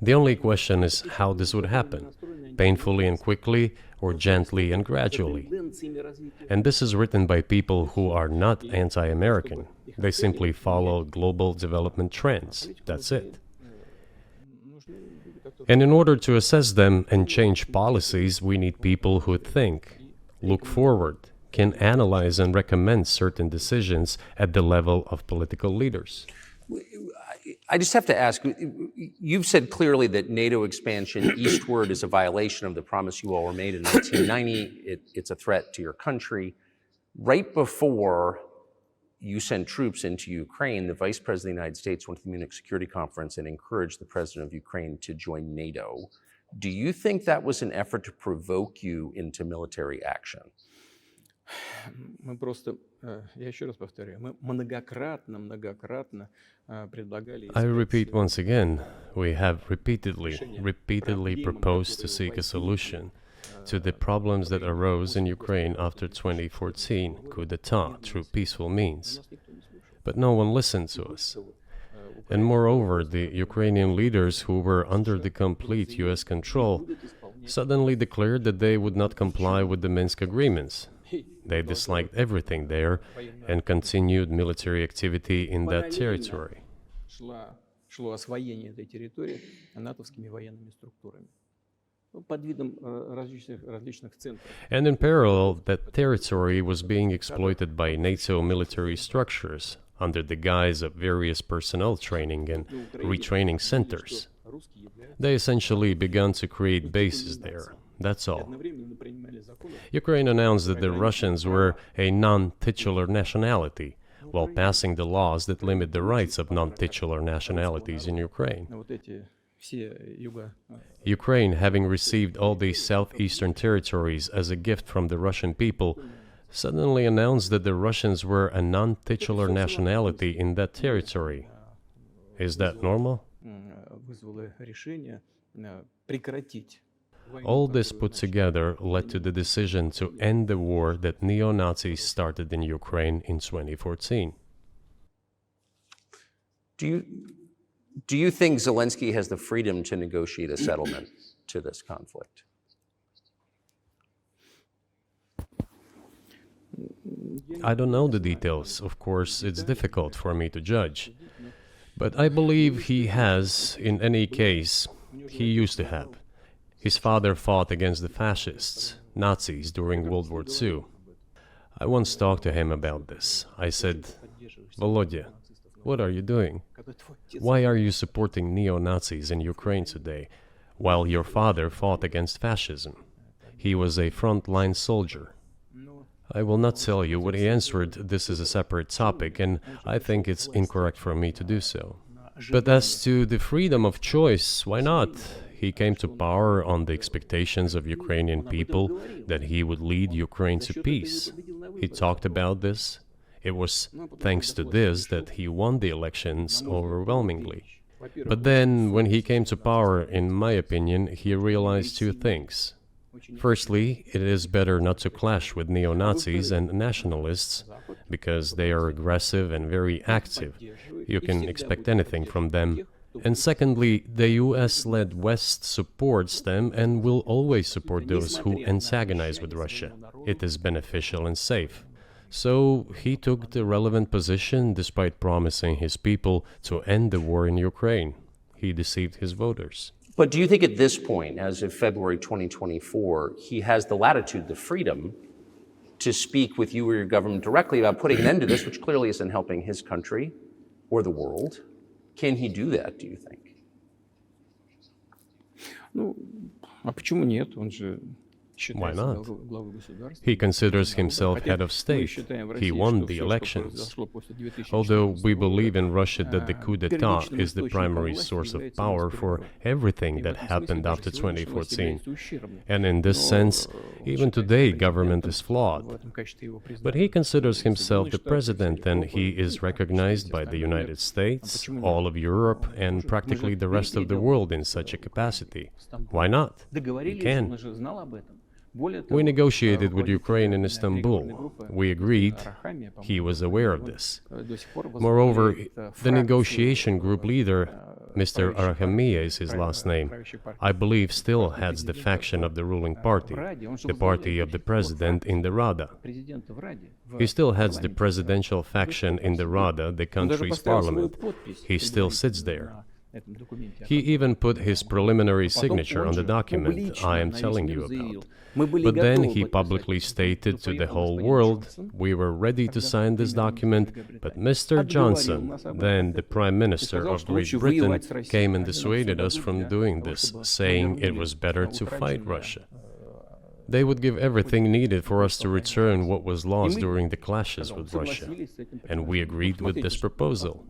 S2: The only question is how this would happen, painfully and quickly, or gently and gradually. And this is written by people who are not anti-American. They simply follow global development trends. That's it. And in order to assess them and change policies, we need people who think, look forward, can analyze and recommend certain decisions at the level of political leaders.
S1: I just have to ask, you've said clearly that NATO expansion eastward is a violation of the promise you all were made in 1990. It's a threat to your country. Right before you sent troops into Ukraine, the Vice President of the United States went to the Munich Security Conference and encouraged the President of Ukraine to join NATO. Do you think that was an effort to provoke you into military action?
S3: Мы просто, я еще раз повторяю, мы многократно предлагали...
S2: I repeat once again, we have repeatedly proposed to seek a solution to the problems that arose in Ukraine after 2014 coup d'etat through peaceful means. But no one listened to us. And moreover, the Ukrainian leaders who were under the complete US control suddenly declared that they would not comply with the Minsk agreements. They disliked everything there and continued military activity in that territory.
S3: Шло освоение этой территории натовскими военными структурами под видом различных центров.
S2: And in parallel, that territory was being exploited by NATO military structures under the guise of various personnel training and retraining centers. They essentially began to create bases there. That's all. Ukraine announced that the Russians were a non-titular nationality, while passing the laws that limit the rights of non-titular nationalities in Ukraine. Ukraine, having received all these southeastern territories as a gift from the Russian people, suddenly announced that the Russians were a non-titular nationality in that territory. Is that normal? All this put together led to the decision to end the war that neo-Nazis started in Ukraine in 2014.
S1: Do you think Zelensky has the freedom to negotiate a settlement to this conflict?
S2: I don't know the details. Of course, it's difficult for me to judge. But I believe he has, in any case, he used to have. His father fought against the fascists, Nazis, during World War II. I once talked to him about this. I said, Volodya, what are you doing? Why are you supporting neo-Nazis in Ukraine today, while your father fought against fascism? He was a front-line soldier. I will not tell you what he answered. This is a separate topic, and I think it's incorrect for me to do so. But as to the freedom of choice, why not? He came to power on the expectations of Ukrainian people that he would lead Ukraine to peace. He talked about this. It was thanks to this that he won the elections overwhelmingly. But then, when he came to power, in my opinion, he realized two things. Firstly, it is better not to clash with neo-Nazis and nationalists, because they are aggressive and very active. You can expect anything from them. And secondly, the US-led West supports them and will always support those who antagonize with Russia. It is beneficial and safe. So he took the relevant position despite promising his people to end the war in Ukraine. He deceived his voters.
S1: But do you think at this point, as of February 2024, he has the latitude, the freedom, to speak with you or your government directly about putting an end to this, which clearly isn't helping his country or the world? Can he do that, do you think?
S3: Ну, а почему нет? Он же
S2: Why not? He considers himself head of state. He won the elections. Although we believe in Russia that the coup d'etat is the primary source of power for everything that happened after 2014. And in this sense, even today, government is flawed. But he considers himself the president, and he is recognized by the United States, all of Europe, and practically the rest of the world in such a capacity. Why not? He can. We negotiated with Ukraine in Istanbul. We agreed. He was aware of this. Moreover, the negotiation group leader, Mr. Arahamiya is his last name, I believe still heads the faction of the ruling party, the party of the president in the Rada. He still heads the presidential faction in the Rada, the country's parliament. He still sits there. He even put his preliminary signature on the document I am telling you about. But then he publicly stated to the whole world, we were ready to sign this document, but Mr. Johnson, then the Prime Minister of Great Britain, came and dissuaded us from doing this, saying it was better to fight Russia. They would give everything needed for us to return what was lost during the clashes with Russia. And we agreed with this proposal.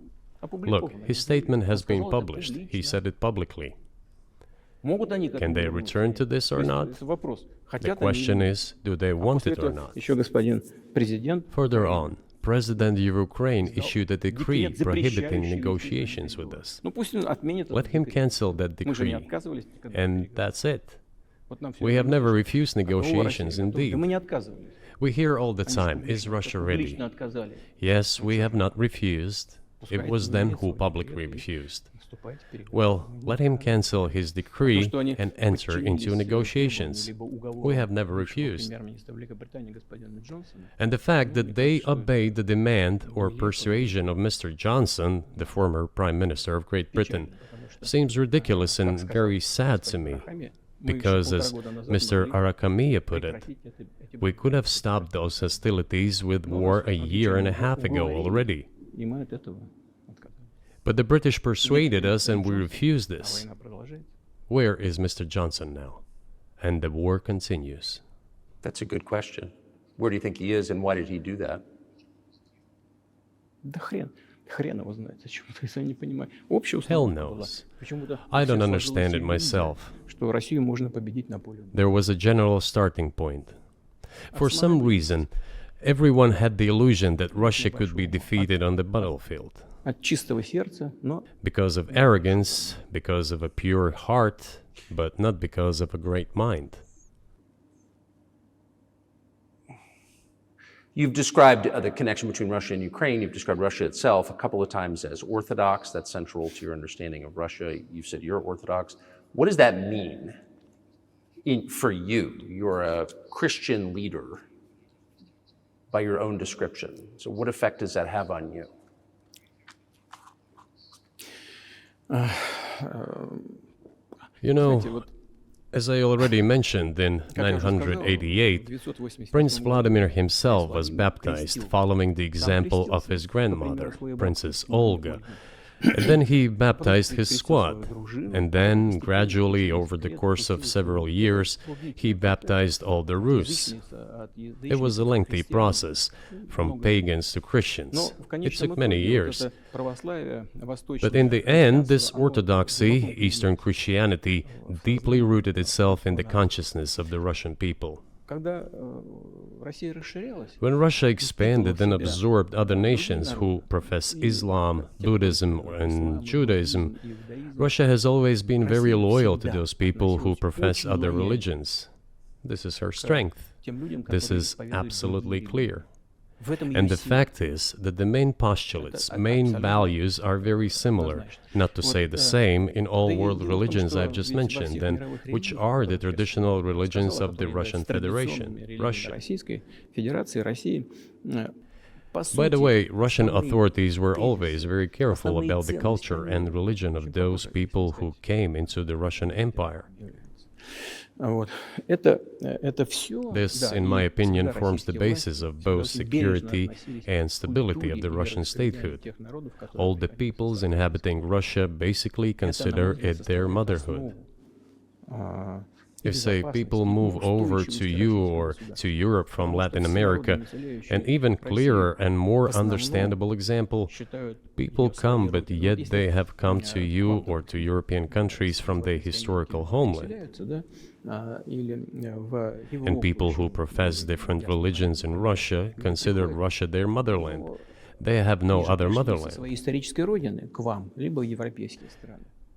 S2: Look, his statement has been published. He said it publicly. Can they return to this or not? The question is, do they want it or not? Further on, President of Ukraine issued a decree prohibiting negotiations with us. Let him cancel that decree, and that's it. We have never refused negotiations, indeed. We hear all the time, is Russia ready? Yes, we have not refused. It was them who publicly refused. Well, let him cancel his decree and enter into negotiations. We have never refused. And the fact that they obeyed the demand or persuasion of Mr. Johnson, the former Prime Minister of Great Britain, seems ridiculous and very sad to me. Because, as Mr. Arahamiya put it, we could have stopped those hostilities with war a year and a half ago already. But the British persuaded us and we refused this. Where is Mr. Johnson now? And the war continues.
S1: That's a good question. Where do you think he is and why did he do that?
S2: Hell knows. I don't understand it myself. There was a general starting point. For some reason, everyone had the illusion that Russia could be defeated on the battlefield. Because of arrogance, because of a pure heart, but not because of a great mind.
S1: You've described the connection between Russia and Ukraine. You've described Russia itself a couple of times as Orthodox. That's central to your understanding of Russia. You've said you're Orthodox. What does that mean for you? You're a Christian leader by your own description. So what effect does that have on you?
S2: You know, as I already mentioned, in 988, Prince Vladimir himself was baptized following the example of his grandmother, Princess Olga. And then he baptized his squad. And then, gradually, over the course of several years, he baptized all the Rus. It was a lengthy process, from pagans to Christians. It took many years. But in the end, this orthodoxy, Eastern Christianity, deeply rooted itself in the consciousness of the Russian people. When Russia expanded and absorbed other nations who profess Islam, Buddhism, and Judaism, Russia has always been very loyal to those people who profess other religions. This is her strength. This is absolutely clear. And the fact is that the main postulates, main values are very similar, not to say the same, in all world religions I've just mentioned, and which are the traditional religions of the Russian Federation, Russia. By the way, Russian authorities were always very careful about the culture and religion of those people who came into the Russian Empire. This, in my opinion, forms the basis of both security and stability of the Russian statehood. All the peoples inhabiting Russia basically consider it their motherhood. If, say, people move over to you or to Europe from Latin America, an even clearer and more understandable example, people come, but yet they have come to you or to European countries from their historical homeland. And people who profess different religions in Russia consider Russia their motherland. They have no other motherland.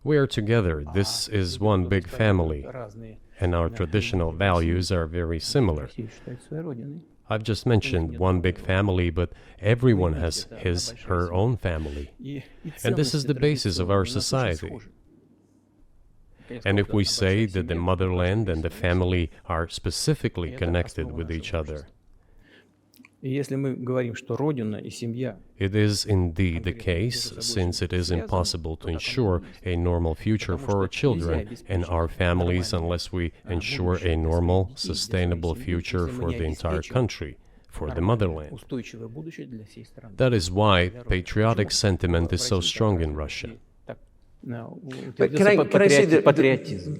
S2: We are together. This is one big family, and our traditional values are very similar. I've just mentioned one big family, but everyone has his, her own family. And this is the basis of our society. And if we say that the motherland and the family are specifically connected with each other, it is indeed the case, since it is impossible to ensure a normal future for our children and our families unless we ensure a normal, sustainable future for the entire country, for the motherland. That is why patriotic sentiment is so strong in Russia.
S1: But can I say that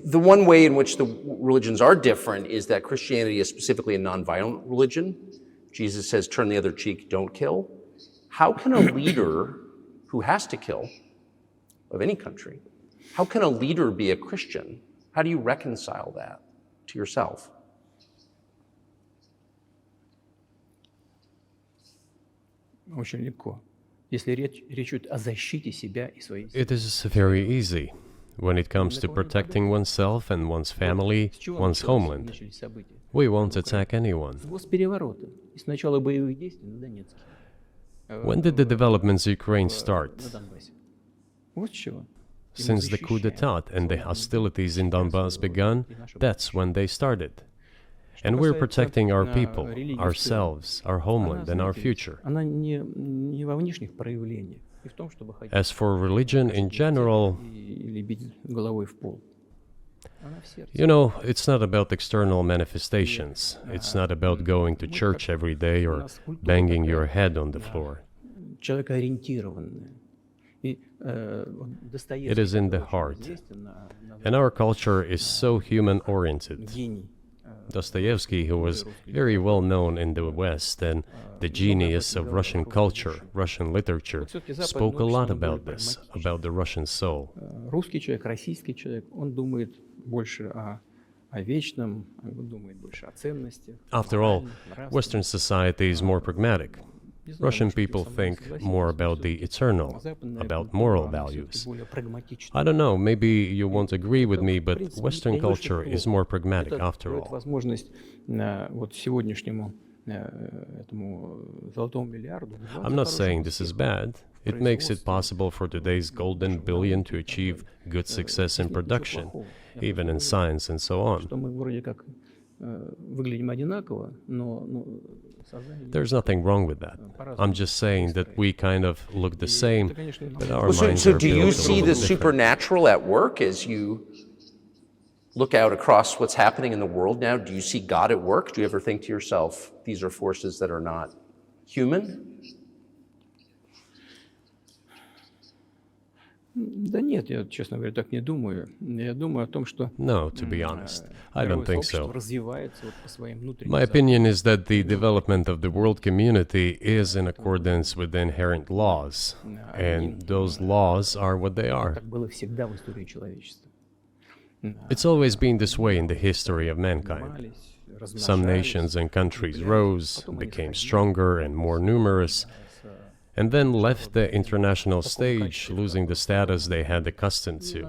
S1: the one way in which the religions are different is that Christianity is specifically a nonviolent religion. Jesus says, turn the other cheek, don't kill. How can a leader who has to kill, of any country, how can a leader be a Christian? How do you reconcile that to yourself?
S3: Очень легко. Если речь идет о защите себя и своей семьи.
S2: It is very easy when it comes to protecting oneself and one's family, one's homeland. We won't attack anyone. When did the developments in Ukraine start? Since the coup d'etat and the hostilities in Donbass began, that's when they started. And we're protecting our people, ourselves, our homeland, and our future. As for religion in general, you know, it's not about external manifestations. It's not about going to church every day or banging your head on the floor. It is in the heart. And our culture is so human-oriented. Dostoevsky, who was very well known in the West and the genius of Russian culture, Russian literature, spoke a lot about this, about the Russian soul.
S3: Русский человек, российский человек, он думает больше о вечном, думает больше о ценностях.
S2: After all, Western society is more pragmatic. Russian people think more about the eternal, about moral values. I don't know, maybe you won't agree with me, but Western culture is more pragmatic after all. I'm not saying this is bad. It makes it possible for today's golden billion to achieve good success in production, even in science and so on. There's nothing wrong with that. I'm just saying that we kind of look the same, but our minds are built a little different.
S1: So do you see the supernatural at work as you look out across what's happening in the world now? Do you see God at work? Do you ever think to yourself, these are forces that are not human?
S3: Да нет, я, честно говоря, так не думаю. Я думаю о том, что...
S2: No, to be honest, I don't think so.
S3: развивается вот по своим внутренним...
S2: My opinion is that the development of the world community is in accordance with the inherent laws, and those laws are what they are.
S3: Так было всегда в истории человечества.
S2: It's always been this way in the history of mankind. Some nations and countries rose, became stronger and more numerous, and then left the international stage, losing the status they had accustomed to.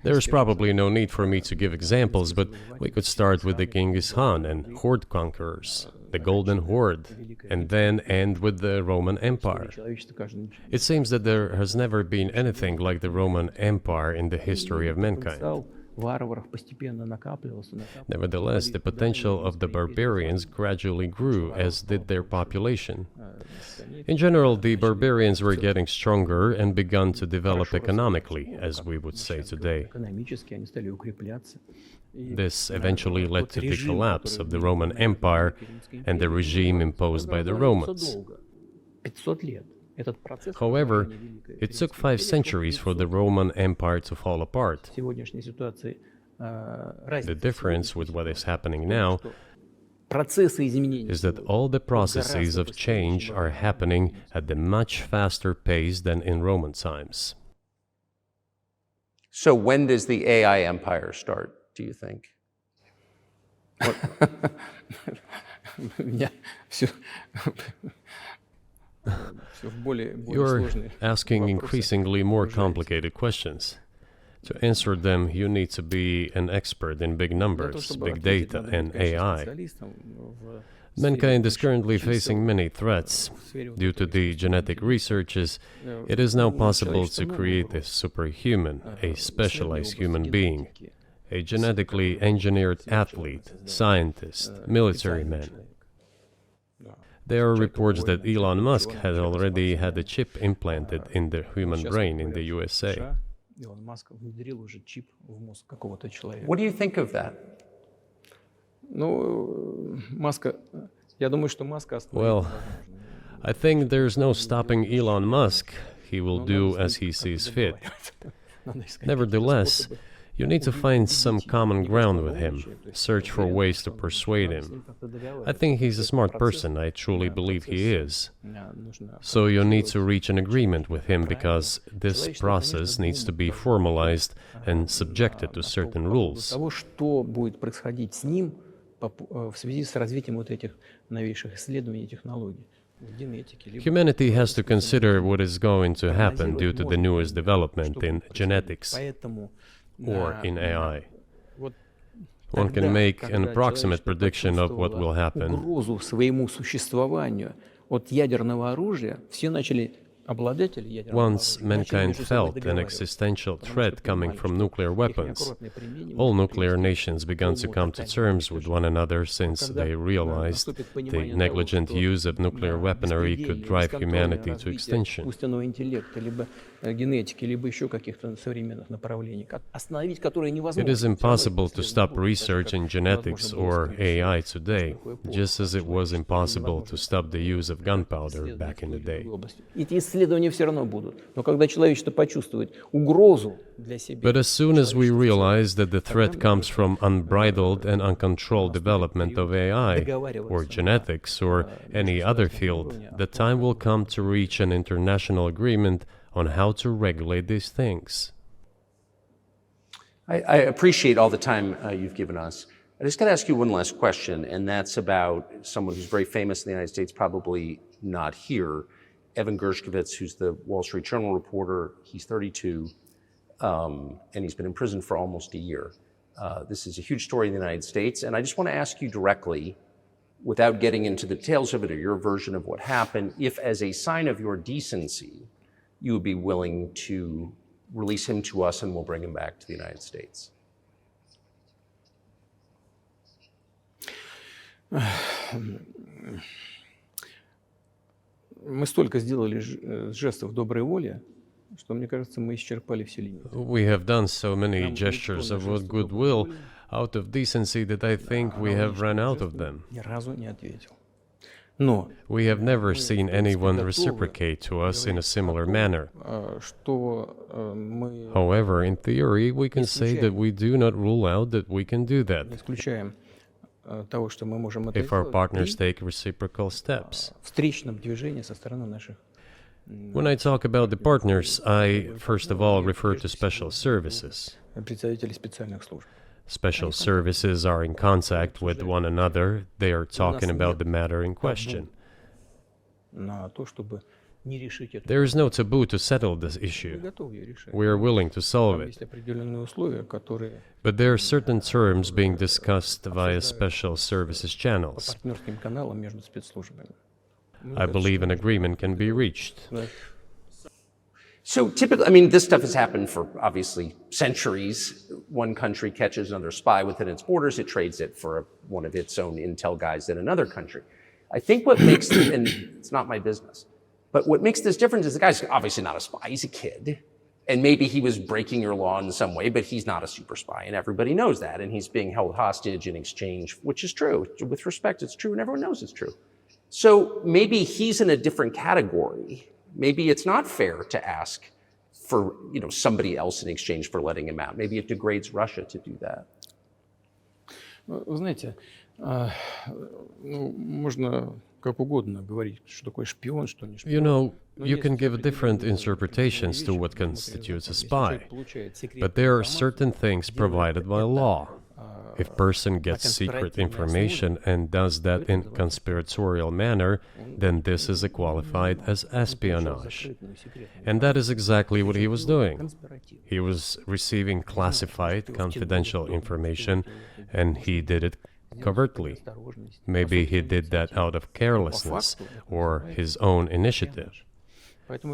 S2: There's probably no need for me to give examples, but we could start with the Genghis Khan and horde conquerors, the Golden Horde, and then end with the Roman Empire. It seems that there has never been anything like the Roman Empire in the history of mankind. Nevertheless, the potential of the barbarians gradually grew, as did their population. In general, the barbarians were getting stronger and began to develop economically, as we would say today. This eventually led to the collapse of the Roman Empire and the regime imposed by the Romans.
S3: Этот процесс
S2: However,
S3: разрушения Великой
S2: it took
S3: Римской
S2: 5
S3: империи
S2: centuries for the Roman Empire to fall apart.
S3: в сегодняшней ситуации
S2: The difference with what is happening now
S3: процессы изменений
S2: is that all the processes of change are happening at a much faster pace than in Roman times.
S1: So when does the AI empire start, do you think?
S3: У меня всё в более
S2: You're
S3: сложные
S2: asking
S3: вопросы
S2: increasingly more
S3: погружаетесь.
S2: complicated questions. To answer them, you need to be an expert in big
S3: Для того,
S2: numbers,
S3: чтобы
S2: big
S3: ответить,
S2: data,
S3: надо
S2: and
S3: быть, конечно,
S2: AI.
S3: специалистом в
S2: Mankind is
S3: сфере
S2: currently
S3: чисел,
S2: facing many threats.
S3: в сфере вот
S2: Due to
S3: этого
S2: the
S3: искусственного
S2: genetic
S3: интеллекта.
S2: researches, it is now possible
S3: Человечество
S2: to
S3: много
S2: create a
S3: угроз.
S2: superhuman, a
S3: В исследовании
S2: specialized
S3: области
S2: human being,
S3: генетики,
S2: a genetically engineered athlete, scientist, military
S3: специальный
S2: man.
S3: человек. Да.
S2: There are
S3: Человек
S2: reports that
S3: воина,
S2: Elon Musk
S3: ученый,
S2: had already had a
S3: человек-спортсмен.
S2: chip implanted in the human
S3: Сейчас
S2: brain in
S3: говорят,
S2: the
S3: что в
S2: USA.
S3: США Илон Маск внедрил уже чип в мозг какого-то человека.
S1: What do you think of that?
S3: Ну, Маска, я думаю, что Маска остановить
S2: Well,
S3: невозможно.
S2: I think there's no stopping Elon Musk. He will
S3: Но
S2: do
S3: надо
S2: as
S3: с
S2: he
S3: ним как-то
S2: sees fit.
S3: договариваться. Надо искать какие-то
S2: Nevertheless,
S3: способы
S2: you need to find some
S3: убедить
S2: common
S3: его,
S2: ground
S3: не
S2: with him,
S3: просто то есть
S2: search for
S3: уверен,
S2: ways
S3: что
S2: to
S3: он
S2: persuade
S3: надо с
S2: him.
S3: ним как-то
S2: I
S3: договариваться.
S2: think he's a
S3: Этот
S2: smart
S3: процесс,
S2: person. I truly believe he is.
S3: нужно
S2: So you need to
S3: контролировать
S2: reach an agreement with him
S3: правильно.
S2: because this
S3: Человечество,
S2: process
S3: конечно,
S2: needs to
S3: думает
S2: be
S3: должно
S2: formalized and
S3: на
S2: subjected to
S3: по
S2: certain
S3: поводу
S2: rules.
S3: того, что будет происходить с ним в связи с развитием вот этих новейших исследований и технологий в генетике. либо
S2: Humanity has to
S3: в
S2: consider what is going to happen due
S3: прогнозировать
S2: to the
S3: можно,
S2: newest
S3: что
S2: development
S3: будет
S2: in
S3: происходить.
S2: genetics
S3: Поэтому
S2: or in AI.
S3: вот
S2: One can
S3: тогда,
S2: make an
S3: когда
S2: approximate
S3: человечество
S2: prediction of what will
S3: почувствовало
S2: happen.
S3: угрозу своему существованию от ядерного оружия, все обладатели ядерного
S2: Once
S3: оружия начали
S2: mankind
S3: между собой
S2: felt an
S3: договариваться,
S2: existential
S3: потому
S2: threat
S3: что
S2: coming
S3: понимали,
S2: from
S3: что
S2: nuclear
S3: их
S2: weapons,
S3: неаккуратное применение
S2: all
S3: может
S2: nuclear
S3: привести
S2: nations
S3: к
S2: began to
S3: полному
S2: come to
S3: тотальному
S2: terms with one
S3: уничтожению.
S2: another
S3: Вот
S2: since
S3: когда
S2: they realized
S3: наступит
S2: the
S3: понимание того,
S2: negligent
S3: что
S2: use of nuclear weaponry could
S3: беспредельное,
S2: drive
S3: бесконтрольное
S2: humanity to
S3: развитие
S2: extinction.
S3: искусственного интеллекта, либо генетики, либо еще каких-то современных направлений, остановить которые
S2: It
S3: невозможно.
S2: is
S3: Всё равно
S2: impossible
S3: их
S2: to
S3: преследовать
S2: stop
S3: будут, так же,
S2: research
S3: как
S2: in genetics
S3: невозможно было
S2: or
S3: остановить всю
S2: AI today,
S3: такую эпоху
S2: just as it was
S3: человечества.
S2: impossible
S3: Невозможно
S2: to stop the use of gunpowder
S3: исследовать
S2: back in the
S3: в той или
S2: day.
S3: другой области. Эти исследования все равно будут. Но когда человечество почувствует угрозу для себя,
S2: But as soon as we
S3: человечество в целом,
S2: realize that the threat
S3: тогда мы
S2: comes from unbridled and uncontrolled development of AI, or genetics, or any other field, the time will come to reach an international agreement on how to regulate these things.
S1: I appreciate all the time you've given us. I just got to ask you one last question, and that's about someone who's very famous in the United States, probably not here, Evan Gershkovich, who's the Wall Street Journal reporter. He's 32, and he's been in prison for almost a year. This is a huge story in the United States, and I just want to ask you directly, without getting into the details of it or your version of what happened, if as a sign of your decency, you would be willing to release him to us and we'll bring him back to the United States.
S3: Мы столько сделали жестов доброй воли, что, мне кажется, мы исчерпали все лимиты.
S2: We have done so many gestures of goodwill out of decency that I think we have run out of them.
S3: Ни разу не ответил. Но
S2: We have never seen anyone reciprocate to us in a similar manner.
S3: что мы
S2: However, in theory, we can say that we do not rule out that we can do
S3: не
S2: that
S3: исключаем того, что мы можем это
S2: if our
S3: сделать
S2: partners
S3: при
S2: take reciprocal steps.
S3: встречном движении со стороны наших
S2: When I talk about the partners, I first of all refer to special services.
S3: представителей специальных служб.
S2: Special services are in contact with one another. They are talking about the matter in question.
S3: На то, чтобы не решить это.
S2: There is no taboo to settle this
S3: Мы
S2: issue.
S3: готовы ее решать.
S2: We are willing to solve
S3: Там
S2: it.
S3: есть определенные условия, которые
S2: But there are certain terms being discussed via special services
S3: по
S2: channels.
S3: партнерским каналам между спецслужбами.
S2: I believe an agreement can be reached.
S3: Да.
S1: So typically, I mean, this stuff has happened for obviously centuries. One country catches another spy within its borders, it trades it for one of its own intel guys in another country. I think what makes, and it's not my business, but what makes this different is the guy's obviously not a spy, he's a kid. And maybe he was breaking your law in some way, but he's not a super spy, and everybody knows that. And he's being held hostage in exchange, which is true. With respect, it's true, and everyone knows it's true. So maybe he's in a different category maybe it's not fair to ask for somebody else in exchange for letting him out. Maybe it degrades Russia to do that.
S3: Вы знаете, можно как угодно говорить, что такое шпион, что не шпион.
S2: You can give different interpretations to what constitutes a spy, but there are certain things provided by law. If a person gets secret information and does that in conspiratorial manner, then this is qualified as espionage. And that is exactly what he was doing. He was receiving classified, confidential information, and he did it covertly. Maybe he did that out of carelessness or his own initiative.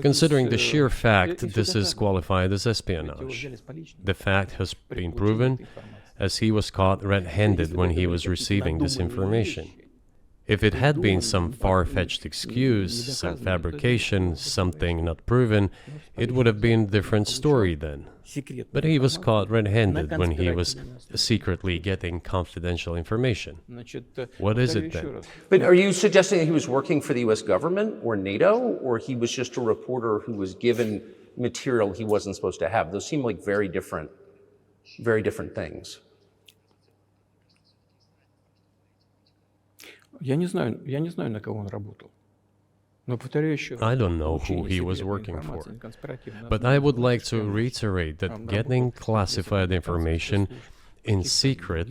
S2: Considering the sheer fact, this is qualified as espionage. The fact has been proven, as he was caught red-handed when he was receiving this information. If it had been some far-fetched excuse, some fabrication, something not proven, it would have been a different story then. But he was caught red-handed when he was secretly getting confidential information. What is it then?
S1: But are you suggesting that he was working for the US government or NATO, or he was just a reporter who was given material he wasn't supposed to have? Those seem like very different things.
S3: Я не знаю, на кого он работал. Но повторяю еще раз.
S2: I don't know who he was working for, but I would like to reiterate that getting classified information in secret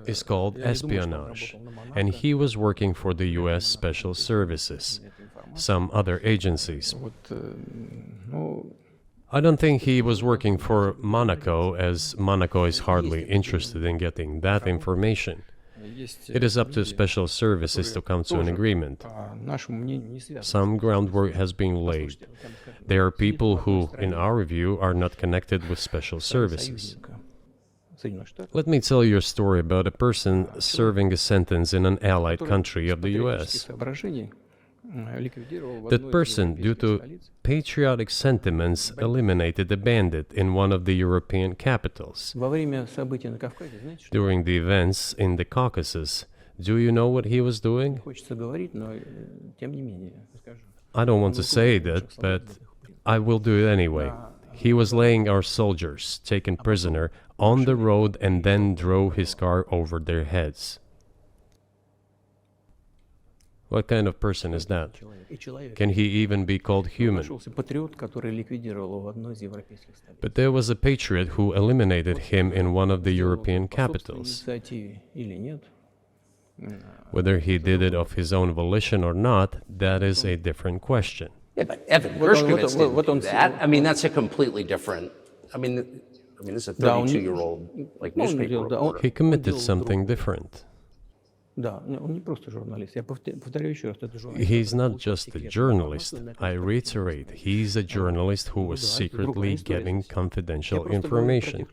S2: is called espionage, and he was working for the US Special Services, some other agencies. I don't think he was working for Monaco, as Monaco is hardly interested in getting that information. It is up to special services to come to an agreement. Some groundwork has been laid. There are people who, in our view, are not connected with special services. Let me tell you a story about a person serving a sentence in an allied country of the US. That person, due to patriotic sentiments, eliminated a bandit in one of the European capitals. During the events in the Caucasus, do you know what he was doing? I don't want to say that, but I will do it anyway. He was laying our soldiers, taken prisoner, on the road and then drove his car over their heads. What kind of person is that? Can he even be called human? But there was a patriot who eliminated him in one of the European capitals. Whether he did it of his own volition or not, that is a different question.
S1: Yeah, but Evan Gershkovich didn't do that. I mean, that's a completely different. I mean, this is a 32-year-old newspaper reporter.
S2: He committed something different. He's not just a journalist. I reiterate, he's a journalist who was secretly getting confidential information.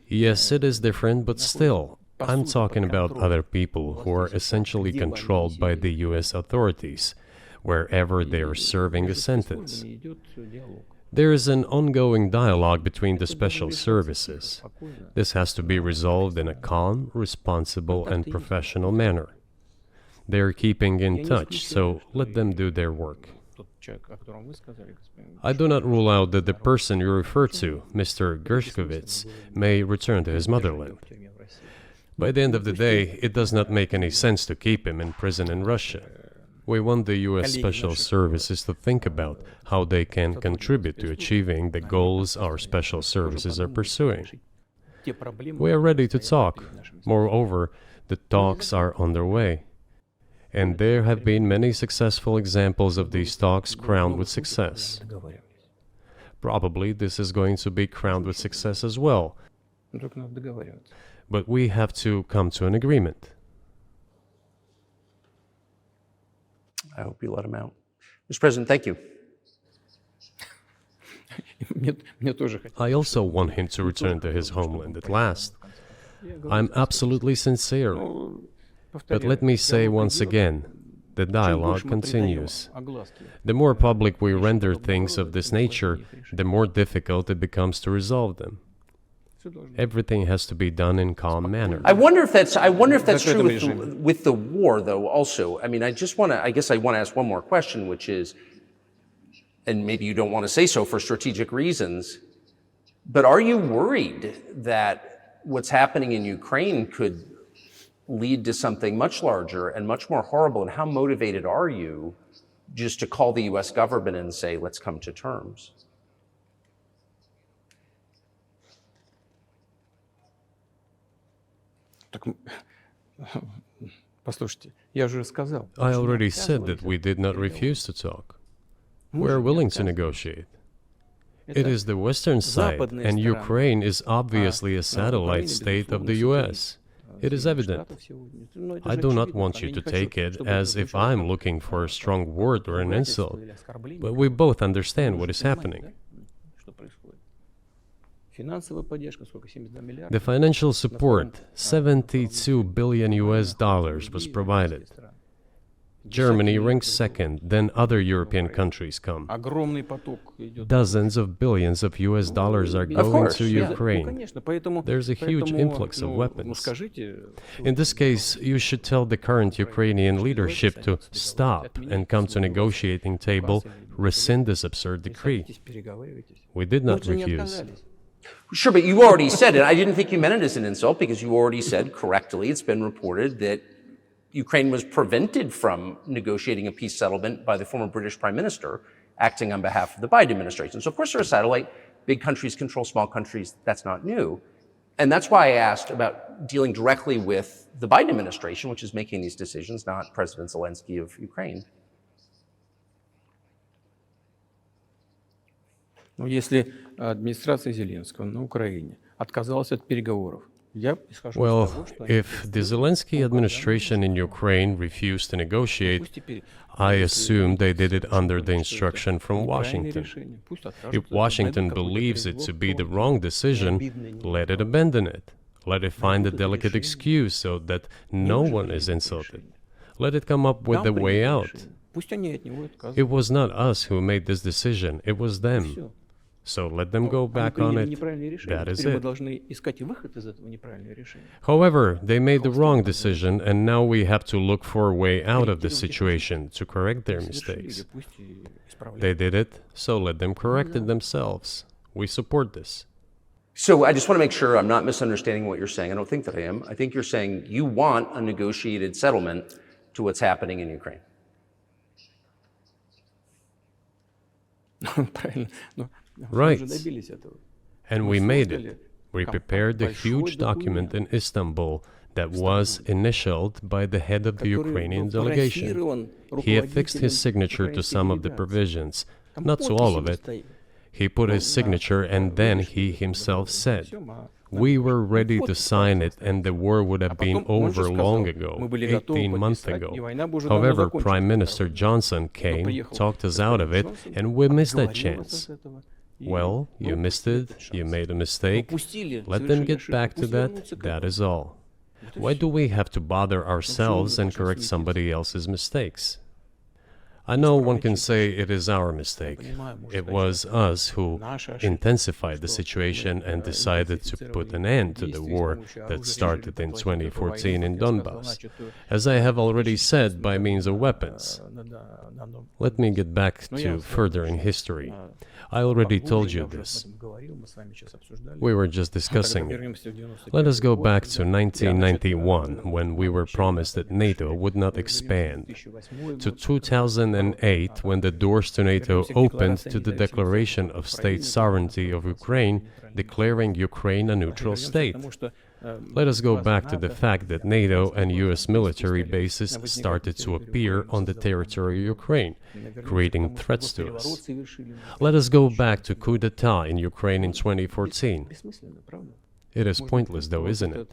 S2: Yes, it is different, but still, I'm talking about other people who are essentially controlled by the US authorities, wherever they are serving a sentence. There is an ongoing dialogue between the special services. This has to be resolved in a calm, responsible, and professional manner. They are keeping in touch, so let them do their work. I do not rule out that the person you refer to, Mr. Gershkovich, may return to his motherland. By the end of the day, it does not make any sense to keep him in prison in Russia. We want the US Special Services to think about how they can contribute to achieving the goals our special services are pursuing. We are ready to talk. Moreover, the talks are underway. And there have been many successful examples of these talks crowned with success. Probably this is going to be crowned with success as well. But we have to come to an agreement.
S1: I hope you let him out. Mr. President, thank you.
S2: I also want him to return to his homeland at last. I'm absolutely sincere. But let me say once again, the dialogue continues. The more public we render things of this nature, the more difficult it becomes to resolve them.
S3: Всё должно.
S2: Everything has to be done in calm manner.
S1: I wonder if that's true
S3: Закрытом
S1: with
S3: режиме.
S1: with the war, though. Also, I mean, I guess I want to ask one more question, which is, and maybe you don't want to say so for strategic reasons, but are you worried that what's happening in Ukraine could lead to something much larger and much more horrible? And how motivated are you just to call the U.S. government and say, let's come to terms?
S3: Так, послушайте, я же сказал.
S2: I already said that we did not refuse to talk. We're willing to negotiate. It is the Western side, and Ukraine is obviously a satellite state of the US. It is evident. I do not want you to take it as if I'm looking for a strong word or an insult, but we both understand what is happening. The financial support, 72 billion US dollars, was provided. Germany ranks second, then other European countries come. Dozens of billions of US dollars are going to Ukraine. There's a huge influx of weapons. In this case, you should tell the current Ukrainian leadership to stop and come to negotiating table, rescind this absurd decree. We did not refuse.
S1: Sure, but you already said it. I didn't think you meant it as an insult because you already said correctly, it's been reported that Ukraine was prevented from negotiating a peace settlement by the former British Prime Minister acting on behalf of the Biden administration. So of course they're a satellite. Big countries control small countries. That's not new. And that's why I asked about dealing directly with the Biden administration, which is making these decisions, not President Zelensky of Ukraine.
S3: Ну, если администрация Зеленского на Украине отказалась от переговоров,
S2: well, if the Zelensky administration in Ukraine refused to negotiate, I assume they did it under the instruction from Washington. If Washington believes it to be the wrong decision, let it abandon it. Let it find a delicate excuse so that no one is insulted. Let it come up with a way out. It was not us who made this decision, it was them. So let them go back on it. That is it. However, they made the wrong decision, and now we have to look for a way out of the situation to correct their mistakes. They did it, so let them correct it themselves. We support this.
S1: So I just want to make sure I'm not misunderstanding what you're saying. I don't think that I am. I think you're saying you want a negotiated settlement to what's happening in Ukraine.
S2: Right. And we made it. We prepared the huge document in Istanbul that was initialed by the head of the Ukrainian delegation. He affixed his signature to some of the provisions, not to all of it. He put his signature and then he himself said, we were ready to sign it and the war would have been over long ago, 18 months ago. However, Prime Minister Johnson came, talked us out of it, and we missed that chance. Well, you missed it, you made a mistake. Let them get back to that, that is all. Why do we have to bother ourselves and correct somebody else's mistakes? I know one can say it is our mistake. It was us who intensified the situation and decided to put an end to the war that started in 2014 in Donbass, as I have already said, by means of weapons. Let me get back to furthering history. I already told you this. We were just discussing it. Let us go back to 1991, when we were promised that NATO would not expand, to 2008, when the doors to NATO opened to the declaration of state sovereignty of Ukraine, declaring Ukraine a neutral state. Let us go back to the fact that NATO and US military bases started to appear on the territory of Ukraine, creating threats to us. Let us go back to coup d'etat in Ukraine in 2014. It is pointless though, isn't it?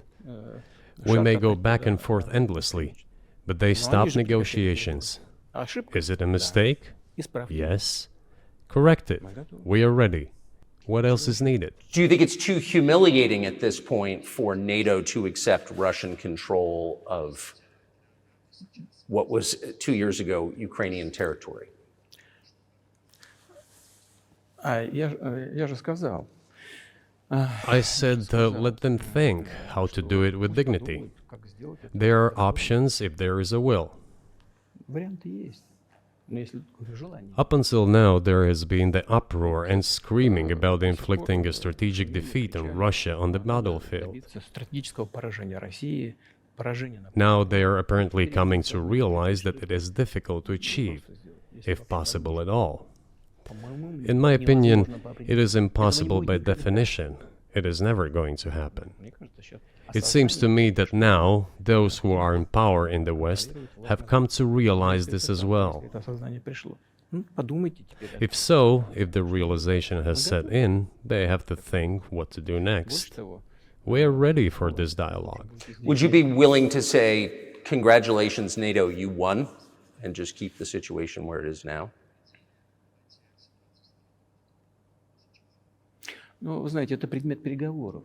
S2: We may go back and forth endlessly, but they stopped negotiations. Is it a mistake? Yes. Correct it. We are ready. What else is needed?
S1: Do you think it's too humiliating at this point for NATO to accept Russian control of what was 2 years ago Ukrainian territory?
S3: Я же сказал,
S2: I said, let them think how to do it with dignity. There are options if there is a will.
S3: Варианты есть. Но если такое желание.
S2: Up until now, there has been the uproar and screaming about inflicting a strategic defeat on Russia on the battlefield.
S3: Добиться стратегического поражения России, поражения на
S2: Now they are apparently coming to realize that it is difficult to achieve, if possible at all.
S3: по-моему,
S2: In my opinion,
S3: невозможно по
S2: it is impossible by
S3: будет никогда.
S2: definition. It is never going to happen.
S3: Мне кажется, сейчас
S2: It seems to me that now those who are in power in the West have come to realize this as well.
S3: это осознание пришло. Подумайте теперь.
S2: If so, if the realization has set in, they have to think what to do
S3: Больше
S2: next.
S3: того,
S2: We are ready for this dialogue.
S1: Would you be willing to say, congratulations, NATO, you won, and just keep the situation where it is now?
S3: ну, вы знаете, это предмет переговоров.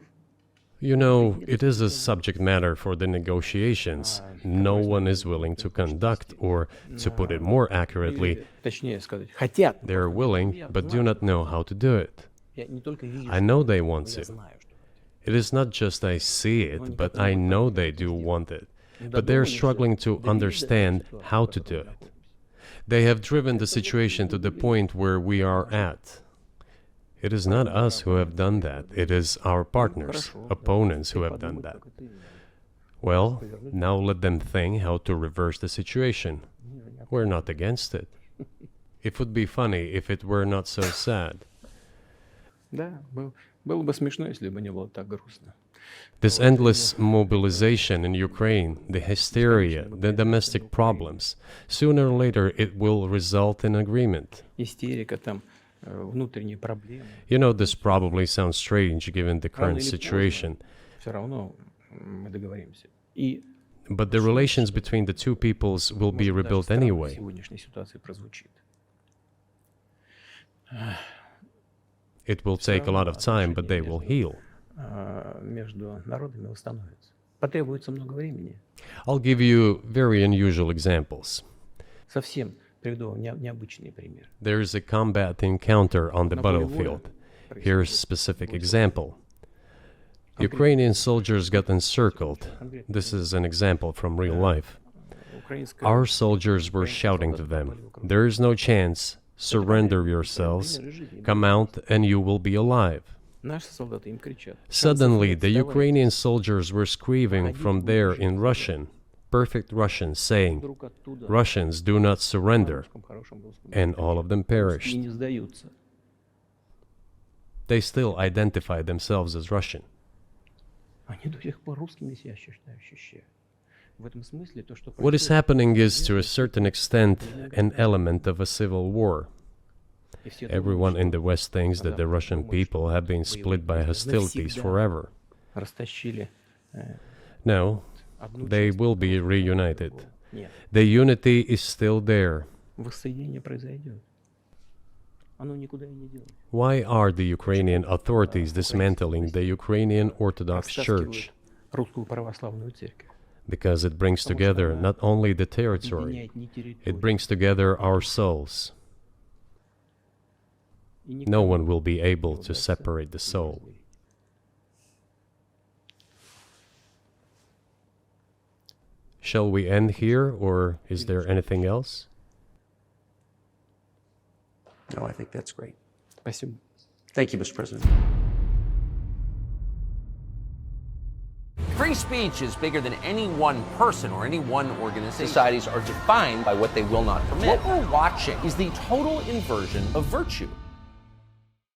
S2: You know, it is a subject matter for the negotiations. No one is willing to conduct, or, to put it more accurately,
S3: Точнее сказать, хотят.
S2: they are willing but do not know how to do it.
S3: Я не только вижу,
S2: I know they want
S3: я
S2: to.
S3: знаю, что
S2: It is not just I see it, but I know they do want it. But they are struggling to understand how to do it. They have driven the situation to the point where we are at. It is not us who have done that. It is our partners, opponents who have done that. Well, now let them think how to reverse the situation. We're not against it. It would be funny if it were not so sad.
S3: Да, было бы смешно, если бы не было так грустно.
S2: This endless mobilization in Ukraine, the hysteria, the domestic problems, sooner or later it will result in agreement.
S3: Истерика, там, внутренние проблемы.
S2: You know, this probably sounds strange given the current situation,
S3: Все равно мы договоримся. И
S2: but the relations between the two peoples will be
S3: может, даже
S2: rebuilt
S3: странно в
S2: anyway.
S3: сегодняшней ситуации прозвучит.
S2: It will take a lot of time, but they will heal.
S3: Между народами восстановится. Потребуется много времени.
S2: I'll give you very unusual examples.
S3: Совсем приведу вам необычный пример.
S2: There is a combat encounter on the battlefield. Here's a specific example. Ukrainian soldiers got encircled. This is an example from real life.
S3: Украинская
S2: Our soldiers were shouting to them, "There is no chance. Surrender yourselves. Come out and you will be alive."
S3: наши солдаты им кричат.
S2: Suddenly, the Ukrainian soldiers were screaming from there in Russian, perfect Russian, saying,
S3: Вдруг оттуда
S2: "Russians, do not surrender."
S3: русском, хорошем русском
S2: And all of them
S3: и
S2: perished.
S3: не сдаются.
S2: They still identified themselves as Russian.
S3: Они до сих пор русскими себя ощущают. В этом смысле то, что
S2: What is happening is, to a certain extent, an element of a civil war.
S3: и все
S2: Everyone in the West thinks that the Russian people have been split by hostilities forever.
S3: растащили
S2: No,
S3: одну
S2: they
S3: часть
S2: will be reunited.
S3: Нет,
S2: The unity is still there.
S3: воссоединение произойдет. Оно никуда и не делось.
S2: Why are the Ukrainian authorities dismantling the Ukrainian Orthodox Church?
S3: Растаскивают русскую православную церковь.
S2: Because it brings together not only the territory,
S3: Объединяет не территорию.
S2: it brings together our souls.
S3: И
S2: No
S3: никому
S2: one will be able
S3: не
S2: to
S3: удастся
S2: separate the soul.
S3: разделить.
S2: Shall we end here, or is there anything else?
S1: No, I think that's great.
S3: Спасибо.
S1: Thank you, Mr. President. Free speech is bigger than any one person or any one organization. Societies are defined by what they will not permit. What we're watching is the total inversion of virtue.